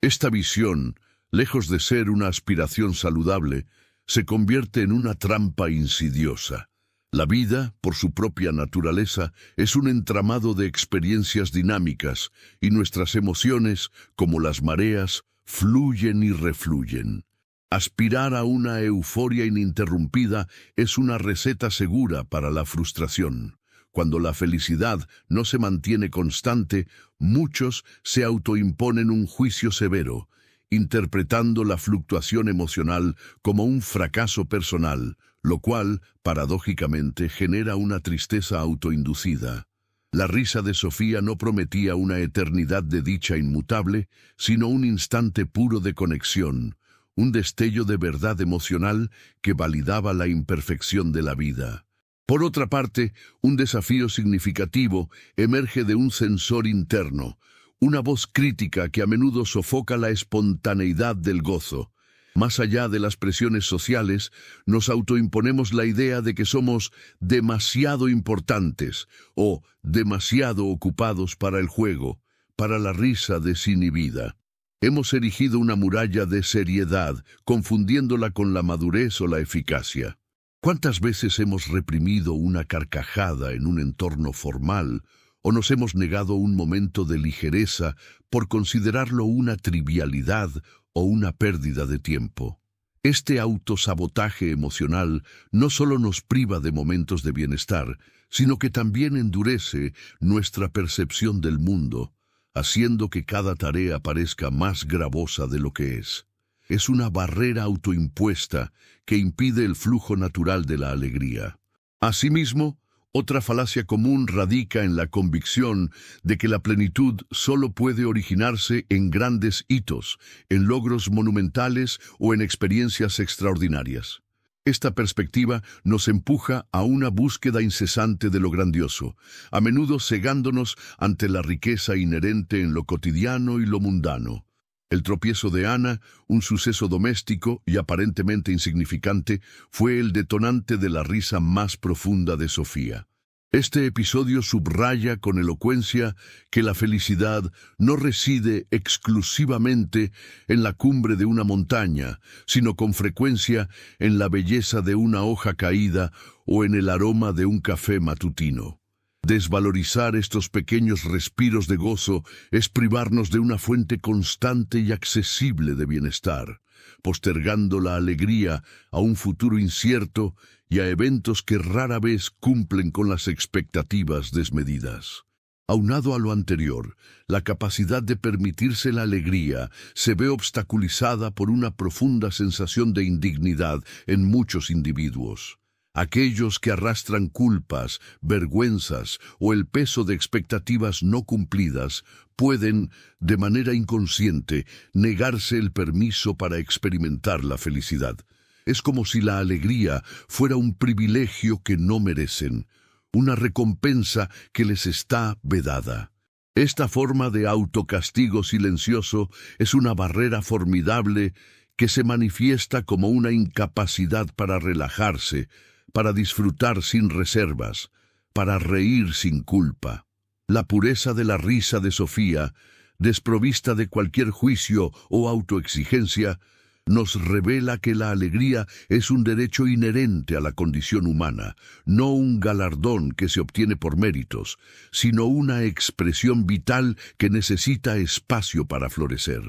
Speaker 1: Esta visión, lejos de ser una aspiración saludable, se convierte en una trampa insidiosa. La vida, por su propia naturaleza, es un entramado de experiencias dinámicas, y nuestras emociones, como las mareas, fluyen y refluyen. Aspirar a una euforia ininterrumpida es una receta segura para la frustración. Cuando la felicidad no se mantiene constante, muchos se autoimponen un juicio severo, interpretando la fluctuación emocional como un fracaso personal, lo cual, paradójicamente, genera una tristeza autoinducida. La risa de Sofía no prometía una eternidad de dicha inmutable, sino un instante puro de conexión, un destello de verdad emocional que validaba la imperfección de la vida. Por otra parte, un desafío significativo emerge de un censor interno, una voz crítica que a menudo sofoca la espontaneidad del gozo. Más allá de las presiones sociales, nos autoimponemos la idea de que somos demasiado importantes o demasiado ocupados para el juego, para la risa desinhibida. Hemos erigido una muralla de seriedad, confundiéndola con la madurez o la eficacia. ¿Cuántas veces hemos reprimido una carcajada en un entorno formal o nos hemos negado un momento de ligereza por considerarlo una trivialidad o una pérdida de tiempo? Este autosabotaje emocional no solo nos priva de momentos de bienestar, sino que también endurece nuestra percepción del mundo, haciendo que cada tarea parezca más gravosa de lo que es. Es una barrera autoimpuesta que impide el flujo natural de la alegría. Asimismo, otra falacia común radica en la convicción de que la plenitud solo puede originarse en grandes hitos, en logros monumentales o en experiencias extraordinarias. Esta perspectiva nos empuja a una búsqueda incesante de lo grandioso, a menudo cegándonos ante la riqueza inherente en lo cotidiano y lo mundano. El tropiezo de Ana, un suceso doméstico y aparentemente insignificante, fue el detonante de la risa más profunda de Sofía. Este episodio subraya con elocuencia que la felicidad no reside exclusivamente en la cumbre de una montaña, sino con frecuencia en la belleza de una hoja caída o en el aroma de un café matutino. Desvalorizar estos pequeños respiros de gozo es privarnos de una fuente constante y accesible de bienestar, postergando la alegría a un futuro incierto y a eventos que rara vez cumplen con las expectativas desmedidas. Aunado a lo anterior, la capacidad de permitirse la alegría se ve obstaculizada por una profunda sensación de indignidad en muchos individuos. Aquellos que arrastran culpas, vergüenzas o el peso de expectativas no cumplidas pueden, de manera inconsciente, negarse el permiso para experimentar la felicidad. Es como si la alegría fuera un privilegio que no merecen, una recompensa que les está vedada. Esta forma de autocastigo silencioso es una barrera formidable que se manifiesta como una incapacidad para relajarse, para disfrutar sin reservas, para reír sin culpa. La pureza de la risa de Sofía, desprovista de cualquier juicio o autoexigencia, nos revela que la alegría es un derecho inherente a la condición humana, no un galardón que se obtiene por méritos, sino una expresión vital que necesita espacio para florecer.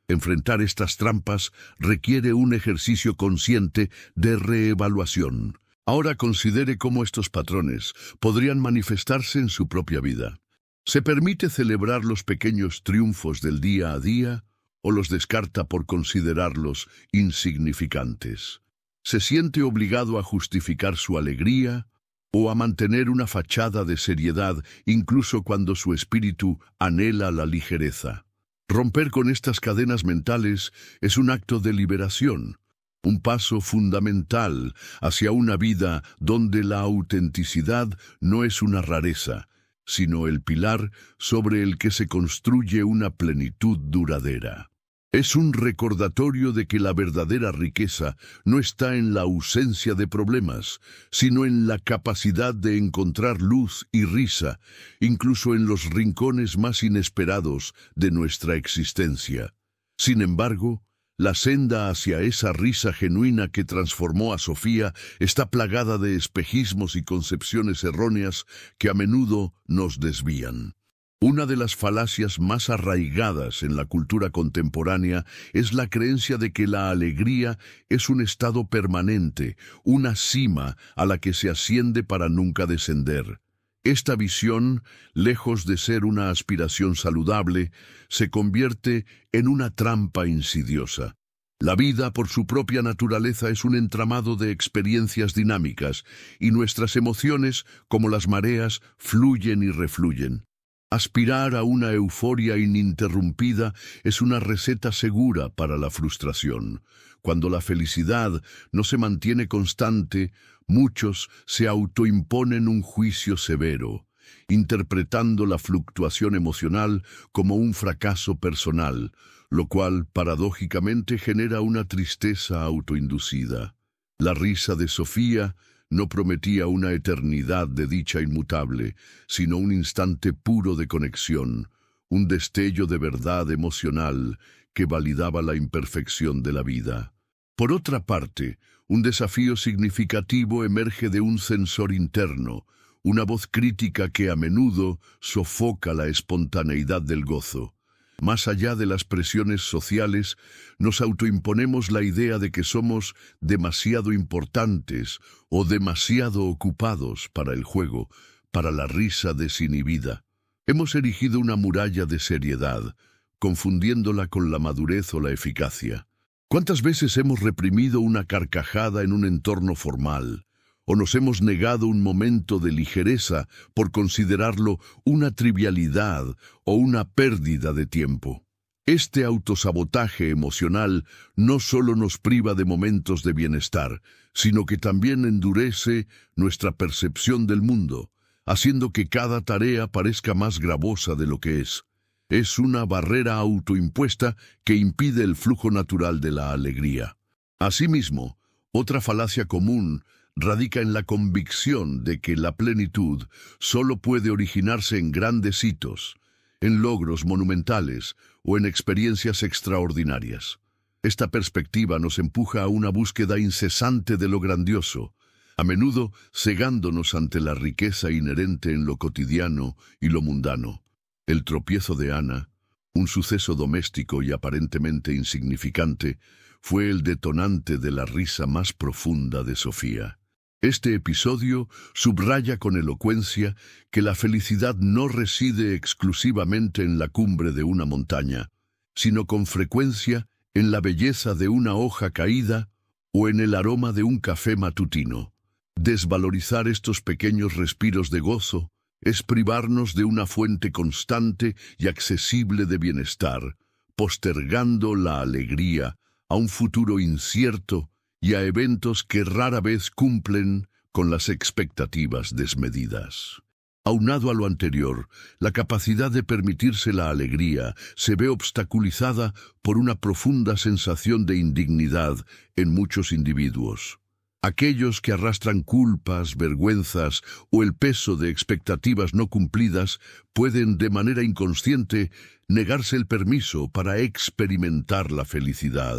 Speaker 1: Enfrentar estas trampas requiere un ejercicio consciente de reevaluación. Ahora considere cómo estos patrones podrían manifestarse en su propia vida. ¿Se permite celebrar los pequeños triunfos del día a día o los descarta por considerarlos insignificantes? ¿Se siente obligado a justificar su alegría o a mantener una fachada de seriedad incluso cuando su espíritu anhela la ligereza? Romper con estas cadenas mentales es un acto de liberación, un paso fundamental hacia una vida donde la autenticidad no es una rareza, sino el pilar sobre el que se construye una plenitud duradera. Es un recordatorio de que la verdadera riqueza no está en la ausencia de problemas, sino en la capacidad de encontrar luz y risa, incluso en los rincones más inesperados de nuestra existencia. Sin embargo, la senda hacia esa risa genuina que transformó a Sofía está plagada de espejismos y concepciones erróneas que a menudo nos desvían. Una de las falacias más arraigadas en la cultura contemporánea es la creencia de que la alegría es un estado permanente, una cima a la que se asciende para nunca descender. Esta visión, lejos de ser una aspiración saludable, se convierte en una trampa insidiosa. La vida, por su propia naturaleza, es un entramado de experiencias dinámicas, y nuestras emociones, como las mareas, fluyen y refluyen. Aspirar a una euforia ininterrumpida es una receta segura para la frustración. Cuando la felicidad no se mantiene constante, muchos se autoimponen un juicio severo, interpretando la fluctuación emocional como un fracaso personal, lo cual paradójicamente genera una tristeza autoinducida. La risa de Sofía no prometía una eternidad de dicha inmutable, sino un instante puro de conexión, un destello de verdad emocional que validaba la imperfección de la vida. Por otra parte, un desafío significativo emerge de un censor interno, una voz crítica que a menudo sofoca la espontaneidad del gozo. Más allá de las presiones sociales, nos autoimponemos la idea de que somos demasiado importantes o demasiado ocupados para el juego, para la risa desinhibida. Hemos erigido una muralla de seriedad, confundiéndola con la madurez o la eficacia. ¿Cuántas veces hemos reprimido una carcajada en un entorno formal? ¿O nos hemos negado un momento de ligereza por considerarlo una trivialidad o una pérdida de tiempo? Este autosabotaje emocional no solo nos priva de momentos de bienestar, sino que también endurece nuestra percepción del mundo, haciendo que cada tarea parezca más gravosa de lo que es. Es una barrera autoimpuesta que impide el flujo natural de la alegría. Asimismo, otra falacia común radica en la convicción de que la plenitud solo puede originarse en grandes hitos, en logros monumentales o en experiencias extraordinarias. Esta perspectiva nos empuja a una búsqueda incesante de lo grandioso, a menudo cegándonos ante la riqueza inherente en lo cotidiano y lo mundano. El tropiezo de Ana, un suceso doméstico y aparentemente insignificante, fue el detonante de la risa más profunda de Sofía. Este episodio subraya con elocuencia que la felicidad no reside exclusivamente en la cumbre de una montaña, sino con frecuencia en la belleza de una hoja caída o en el aroma de un café matutino. Desvalorizar estos pequeños respiros de gozo es privarnos de una fuente constante y accesible de bienestar, postergando la alegría a un futuro incierto y a eventos que rara vez cumplen con las expectativas desmedidas. Aunado a lo anterior, la capacidad de permitirse la alegría se ve obstaculizada por una profunda sensación de indignidad en muchos individuos. Aquellos que arrastran culpas, vergüenzas o el peso de expectativas no cumplidas pueden, de manera inconsciente, negarse el permiso para experimentar la felicidad.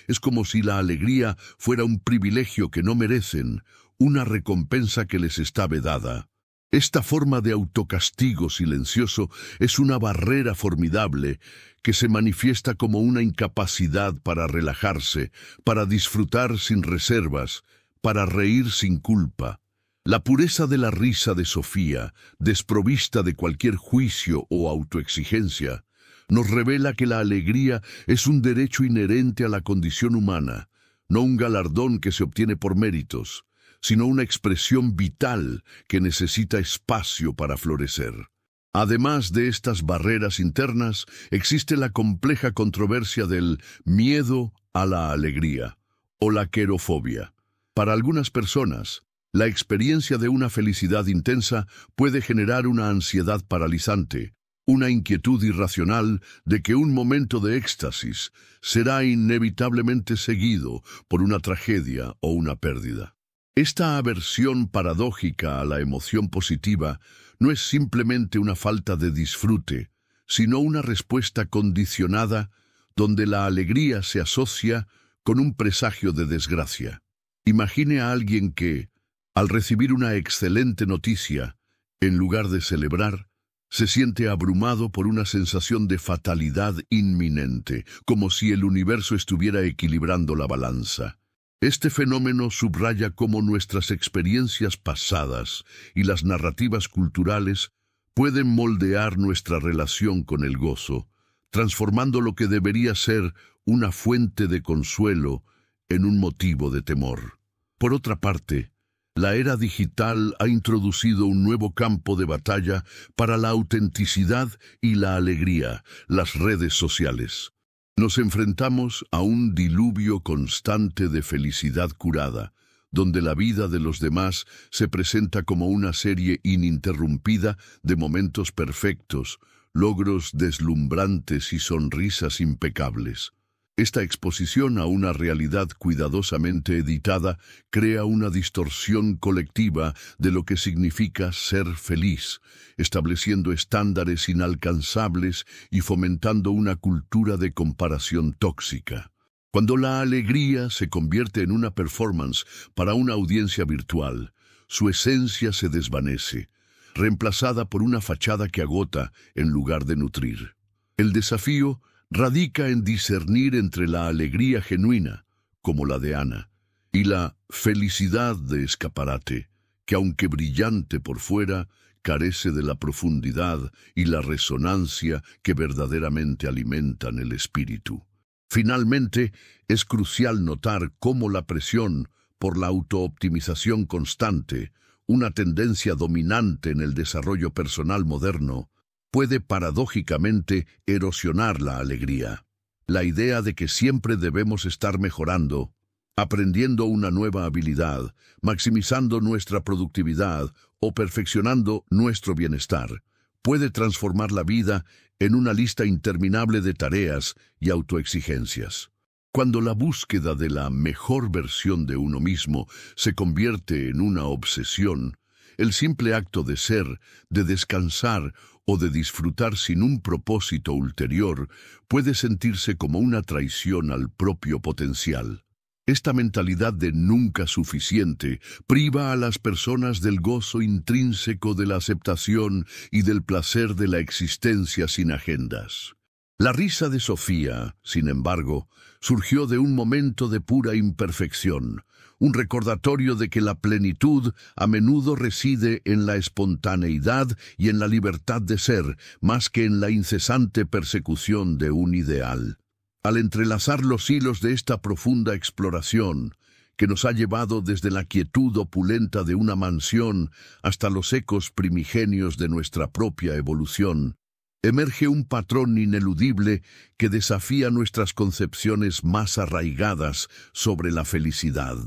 Speaker 1: Es como si la alegría fuera un privilegio que no merecen, una recompensa que les está vedada. Esta forma de autocastigo silencioso es una barrera formidable que se manifiesta como una incapacidad para relajarse, para disfrutar sin reservas, para reír sin culpa. La pureza de la risa de Sofía, desprovista de cualquier juicio o autoexigencia, nos revela que la alegría es un derecho inherente a la condición humana, no un galardón que se obtiene por méritos, sino una expresión vital que necesita espacio para florecer. Además de estas barreras internas, existe la compleja controversia del miedo a la alegría, o la querofobia. Para algunas personas, la experiencia de una felicidad intensa puede generar una ansiedad paralizante, una inquietud irracional de que un momento de éxtasis será inevitablemente seguido por una tragedia o una pérdida. Esta aversión paradójica a la emoción positiva no es simplemente una falta de disfrute, sino una respuesta condicionada donde la alegría se asocia con un presagio de desgracia. Imagine a alguien que, al recibir una excelente noticia, en lugar de celebrar, se siente abrumado por una sensación de fatalidad inminente, como si el universo estuviera equilibrando la balanza. Este fenómeno subraya cómo nuestras experiencias pasadas y las narrativas culturales pueden moldear nuestra relación con el gozo, transformando lo que debería ser una fuente de consuelo en un motivo de temor. Por otra parte, La era digital ha introducido un nuevo campo de batalla para la autenticidad y la alegría, las redes sociales. Nos enfrentamos a un diluvio constante de felicidad curada, donde la vida de los demás se presenta como una serie ininterrumpida de momentos perfectos, logros deslumbrantes y sonrisas impecables. Esta exposición a una realidad cuidadosamente editada crea una distorsión colectiva de lo que significa ser feliz, estableciendo estándares inalcanzables y fomentando una cultura de comparación tóxica. Cuando la alegría se convierte en una performance para una audiencia virtual, su esencia se desvanece, reemplazada por una fachada que agota en lugar de nutrir. El desafío radica en discernir entre la alegría genuina, como la de Ana, y la felicidad de escaparate, que aunque brillante por fuera, carece de la profundidad y la resonancia que verdaderamente alimentan el espíritu. Finalmente, es crucial notar cómo la presión por la autooptimización constante, una tendencia dominante en el desarrollo personal moderno, puede paradójicamente erosionar la alegría. La idea de que siempre debemos estar mejorando, aprendiendo una nueva habilidad, maximizando nuestra productividad o perfeccionando nuestro bienestar, puede transformar la vida en una lista interminable de tareas y autoexigencias. Cuando la búsqueda de la mejor versión de uno mismo se convierte en una obsesión, el simple acto de ser, de descansar o de disfrutar sin un propósito ulterior puede sentirse como una traición al propio potencial. Esta mentalidad de nunca suficiente priva a las personas del gozo intrínseco de la aceptación y del placer de la existencia sin agendas. La risa de Sofía, sin embargo, surgió de un momento de pura imperfección, un recordatorio de que la plenitud a menudo reside en la espontaneidad y en la libertad de ser, más que en la incesante persecución de un ideal. Al entrelazar los hilos de esta profunda exploración, que nos ha llevado desde la quietud opulenta de una mansión hasta los ecos primigenios de nuestra propia evolución, emerge un patrón ineludible que desafía nuestras concepciones más arraigadas sobre la felicidad.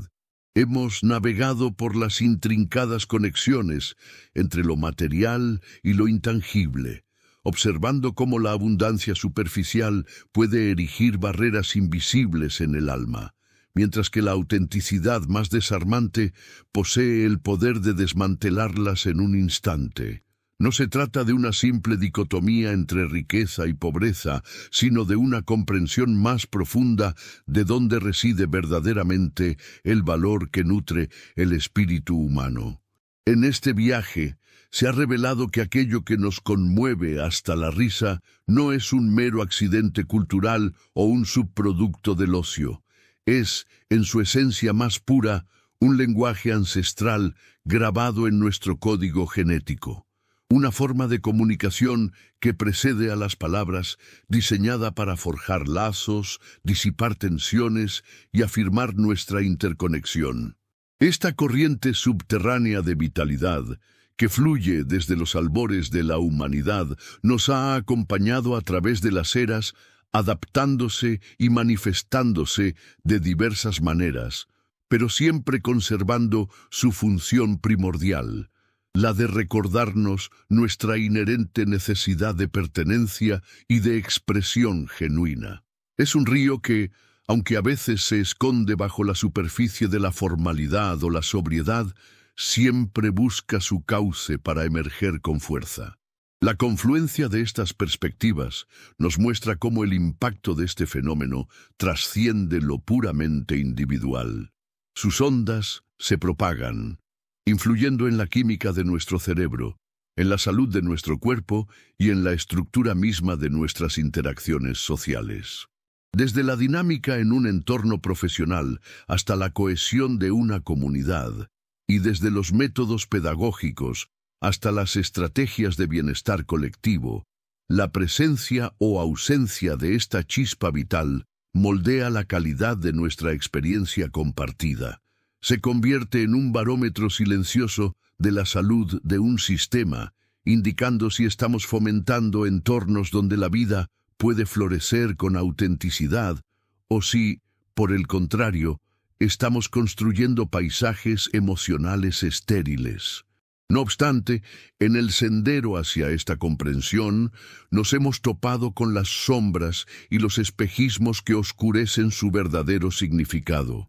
Speaker 1: Hemos navegado por las intrincadas conexiones entre lo material y lo intangible, observando cómo la abundancia superficial puede erigir barreras invisibles en el alma, mientras que la autenticidad más desarmante posee el poder de desmantelarlas en un instante. No se trata de una simple dicotomía entre riqueza y pobreza, sino de una comprensión más profunda de dónde reside verdaderamente el valor que nutre el espíritu humano. En este viaje se ha revelado que aquello que nos conmueve hasta la risa no es un mero accidente cultural o un subproducto del ocio. Es, en su esencia más pura, un lenguaje ancestral grabado en nuestro código genético. Una forma de comunicación que precede a las palabras, diseñada para forjar lazos, disipar tensiones y afirmar nuestra interconexión. Esta corriente subterránea de vitalidad, que fluye desde los albores de la humanidad, nos ha acompañado a través de las eras, adaptándose y manifestándose de diversas maneras, pero siempre conservando su función primordial, la de recordarnos nuestra inherente necesidad de pertenencia y de expresión genuina. Es un río que, aunque a veces se esconde bajo la superficie de la formalidad o la sobriedad, siempre busca su cauce para emerger con fuerza. La confluencia de estas perspectivas nos muestra cómo el impacto de este fenómeno trasciende lo puramente individual. Sus ondas se propagan, influyendo en la química de nuestro cerebro, en la salud de nuestro cuerpo y en la estructura misma de nuestras interacciones sociales. Desde la dinámica en un entorno profesional hasta la cohesión de una comunidad, y desde los métodos pedagógicos hasta las estrategias de bienestar colectivo, la presencia o ausencia de esta chispa vital moldea la calidad de nuestra experiencia compartida. Se convierte en un barómetro silencioso de la salud de un sistema, indicando si estamos fomentando entornos donde la vida puede florecer con autenticidad o si, por el contrario, estamos construyendo paisajes emocionales estériles. No obstante, en el sendero hacia esta comprensión, nos hemos topado con las sombras y los espejismos que oscurecen su verdadero significado.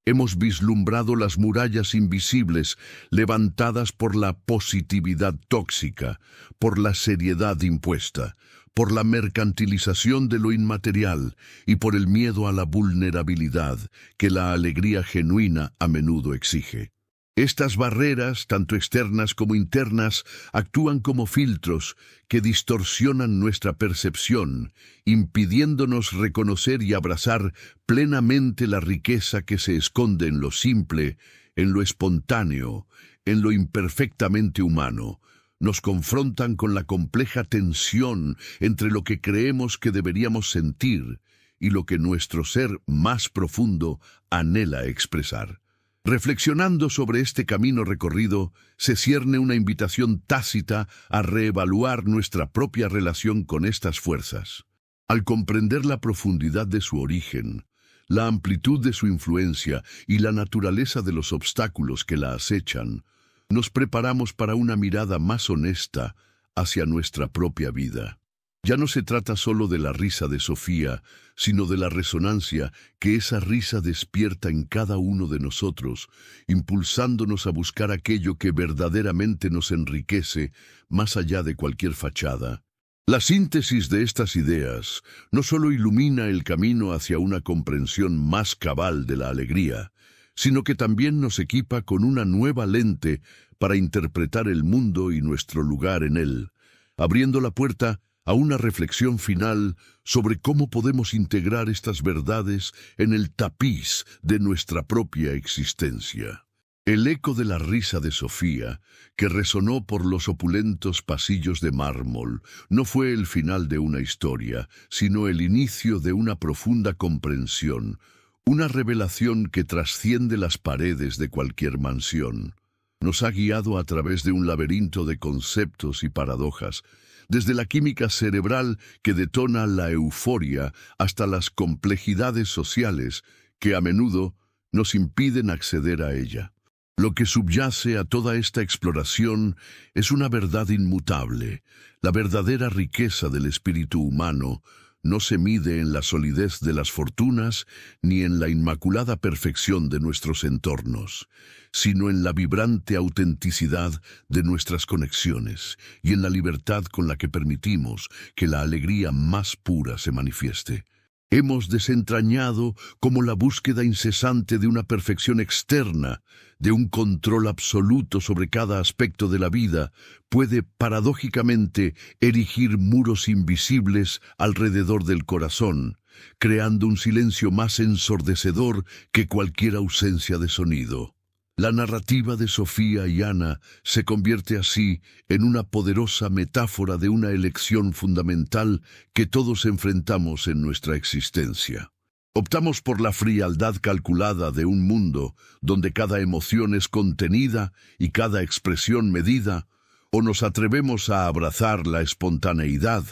Speaker 1: Hemos vislumbrado las murallas invisibles levantadas por la positividad tóxica, por la seriedad impuesta, por la mercantilización de lo inmaterial y por el miedo a la vulnerabilidad que la alegría genuina a menudo exige. Estas barreras, tanto externas como internas, actúan como filtros que distorsionan nuestra percepción, impidiéndonos reconocer y abrazar plenamente la riqueza que se esconde en lo simple, en lo espontáneo, en lo imperfectamente humano. Nos confrontan con la compleja tensión entre lo que creemos que deberíamos sentir y lo que nuestro ser más profundo anhela expresar. Reflexionando sobre este camino recorrido, se cierne una invitación tácita a reevaluar nuestra propia relación con estas fuerzas. Al comprender la profundidad de su origen, la amplitud de su influencia y la naturaleza de los obstáculos que la acechan, nos preparamos para una mirada más honesta hacia nuestra propia vida. Ya no se trata solo de la risa de Sofía, sino de la resonancia que esa risa despierta en cada uno de nosotros, impulsándonos a buscar aquello que verdaderamente nos enriquece más allá de cualquier fachada. La síntesis de estas ideas no solo ilumina el camino hacia una comprensión más cabal de la alegría, sino que también nos equipa con una nueva lente para interpretar el mundo y nuestro lugar en él, abriendo la puerta a una reflexión final sobre cómo podemos integrar estas verdades en el tapiz de nuestra propia existencia. El eco de la risa de Sofía, que resonó por los opulentos pasillos de mármol, no fue el final de una historia, sino el inicio de una profunda comprensión, una revelación que trasciende las paredes de cualquier mansión. Nos ha guiado a través de un laberinto de conceptos y paradojas, desde la química cerebral que detona la euforia hasta las complejidades sociales que a menudo nos impiden acceder a ella. Lo que subyace a toda esta exploración es una verdad inmutable. La verdadera riqueza del espíritu humano no se mide en la solidez de las fortunas ni en la inmaculada perfección de nuestros entornos, sino en la vibrante autenticidad de nuestras conexiones y en la libertad con la que permitimos que la alegría más pura se manifieste. Hemos desentrañado cómo la búsqueda incesante de una perfección externa, de un control absoluto sobre cada aspecto de la vida, puede paradójicamente erigir muros invisibles alrededor del corazón, creando un silencio más ensordecedor que cualquier ausencia de sonido. La narrativa de Sofía y Ana se convierte así en una poderosa metáfora de una elección fundamental que todos enfrentamos en nuestra existencia. Optamos por la frialdad calculada de un mundo donde cada emoción es contenida y cada expresión medida, o nos atrevemos a abrazar la espontaneidad,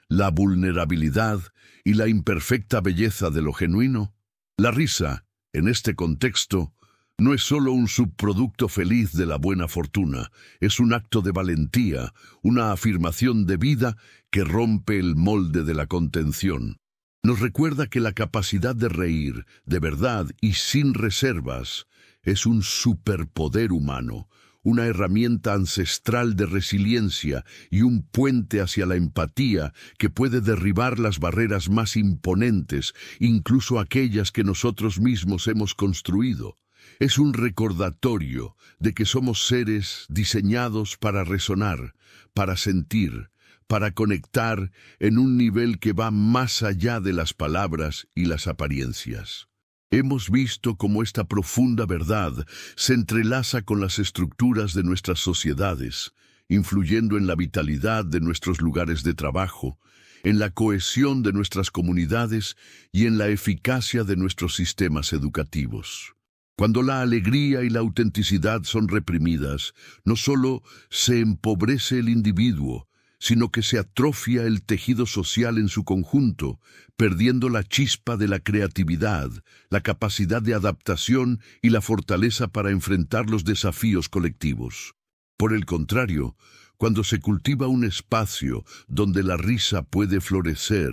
Speaker 1: la vulnerabilidad y la imperfecta belleza de lo genuino. La risa, en este contexto, no es solo un subproducto feliz de la buena fortuna, es un acto de valentía, una afirmación de vida que rompe el molde de la contención. Nos recuerda que la capacidad de reír, de verdad y sin reservas, es un superpoder humano, una herramienta ancestral de resiliencia y un puente hacia la empatía que puede derribar las barreras más imponentes, incluso aquellas que nosotros mismos hemos construido. Es un recordatorio de que somos seres diseñados para resonar, para sentir, para conectar en un nivel que va más allá de las palabras y las apariencias. Hemos visto cómo esta profunda verdad se entrelaza con las estructuras de nuestras sociedades, influyendo en la vitalidad de nuestros lugares de trabajo, en la cohesión de nuestras comunidades y en la eficacia de nuestros sistemas educativos. Cuando la alegría y la autenticidad son reprimidas, no solo se empobrece el individuo, sino que se atrofia el tejido social en su conjunto, perdiendo la chispa de la creatividad, la capacidad de adaptación y la fortaleza para enfrentar los desafíos colectivos. Por el contrario, cuando se cultiva un espacio donde la risa puede florecer,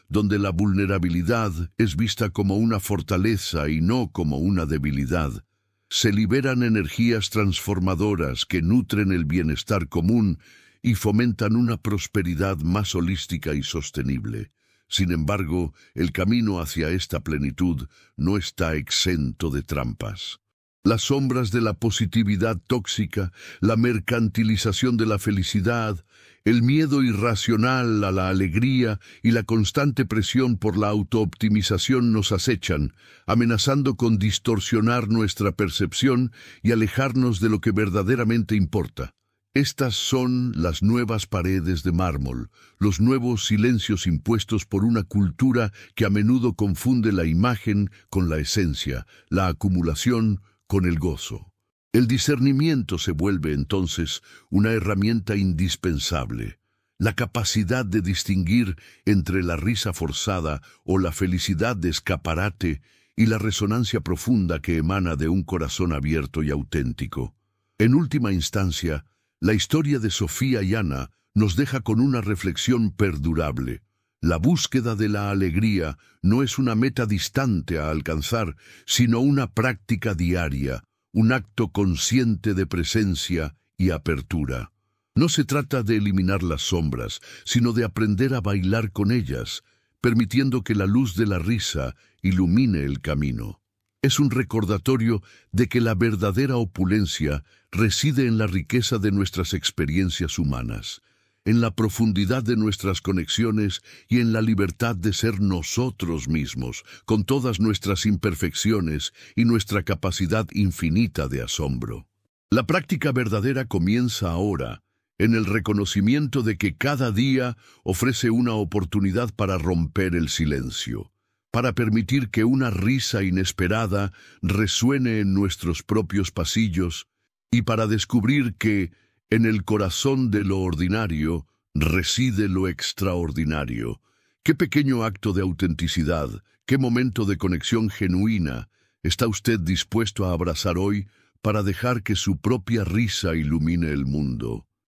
Speaker 1: donde la vulnerabilidad es vista como una fortaleza y no como una debilidad, se liberan energías transformadoras que nutren el bienestar común y fomentan una prosperidad más holística y sostenible. Sin embargo, el camino hacia esta plenitud no está exento de trampas. Las sombras de la positividad tóxica, la mercantilización de la felicidad, el miedo irracional a la alegría y la constante presión por la autooptimización nos acechan, amenazando con distorsionar nuestra percepción y alejarnos de lo que verdaderamente importa. Estas son las nuevas paredes de mármol, los nuevos silencios impuestos por una cultura que a menudo confunde la imagen con la esencia, la acumulación con el gozo. El discernimiento se vuelve entonces una herramienta indispensable. La capacidad de distinguir entre la risa forzada o la felicidad de escaparate y la resonancia profunda que emana de un corazón abierto y auténtico. En última instancia, la historia de Sofía y Ana nos deja con una reflexión perdurable. La búsqueda de la alegría no es una meta distante a alcanzar, sino una práctica diaria, un acto consciente de presencia y apertura. No se trata de eliminar las sombras, sino de aprender a bailar con ellas, permitiendo que la luz de la risa ilumine el camino. Es un recordatorio de que la verdadera opulencia reside en la riqueza de nuestras experiencias humanas, en la profundidad de nuestras conexiones y en la libertad de ser nosotros mismos, con todas nuestras imperfecciones y nuestra capacidad infinita de asombro. La práctica verdadera comienza ahora, en el reconocimiento de que cada día ofrece una oportunidad para romper el silencio, para permitir que una risa inesperada resuene en nuestros propios pasillos y para descubrir que, en el corazón de lo ordinario, reside lo extraordinario. Qué pequeño acto de autenticidad, qué momento de conexión genuina está usted dispuesto a abrazar hoy para dejar que su propia risa ilumine el mundo.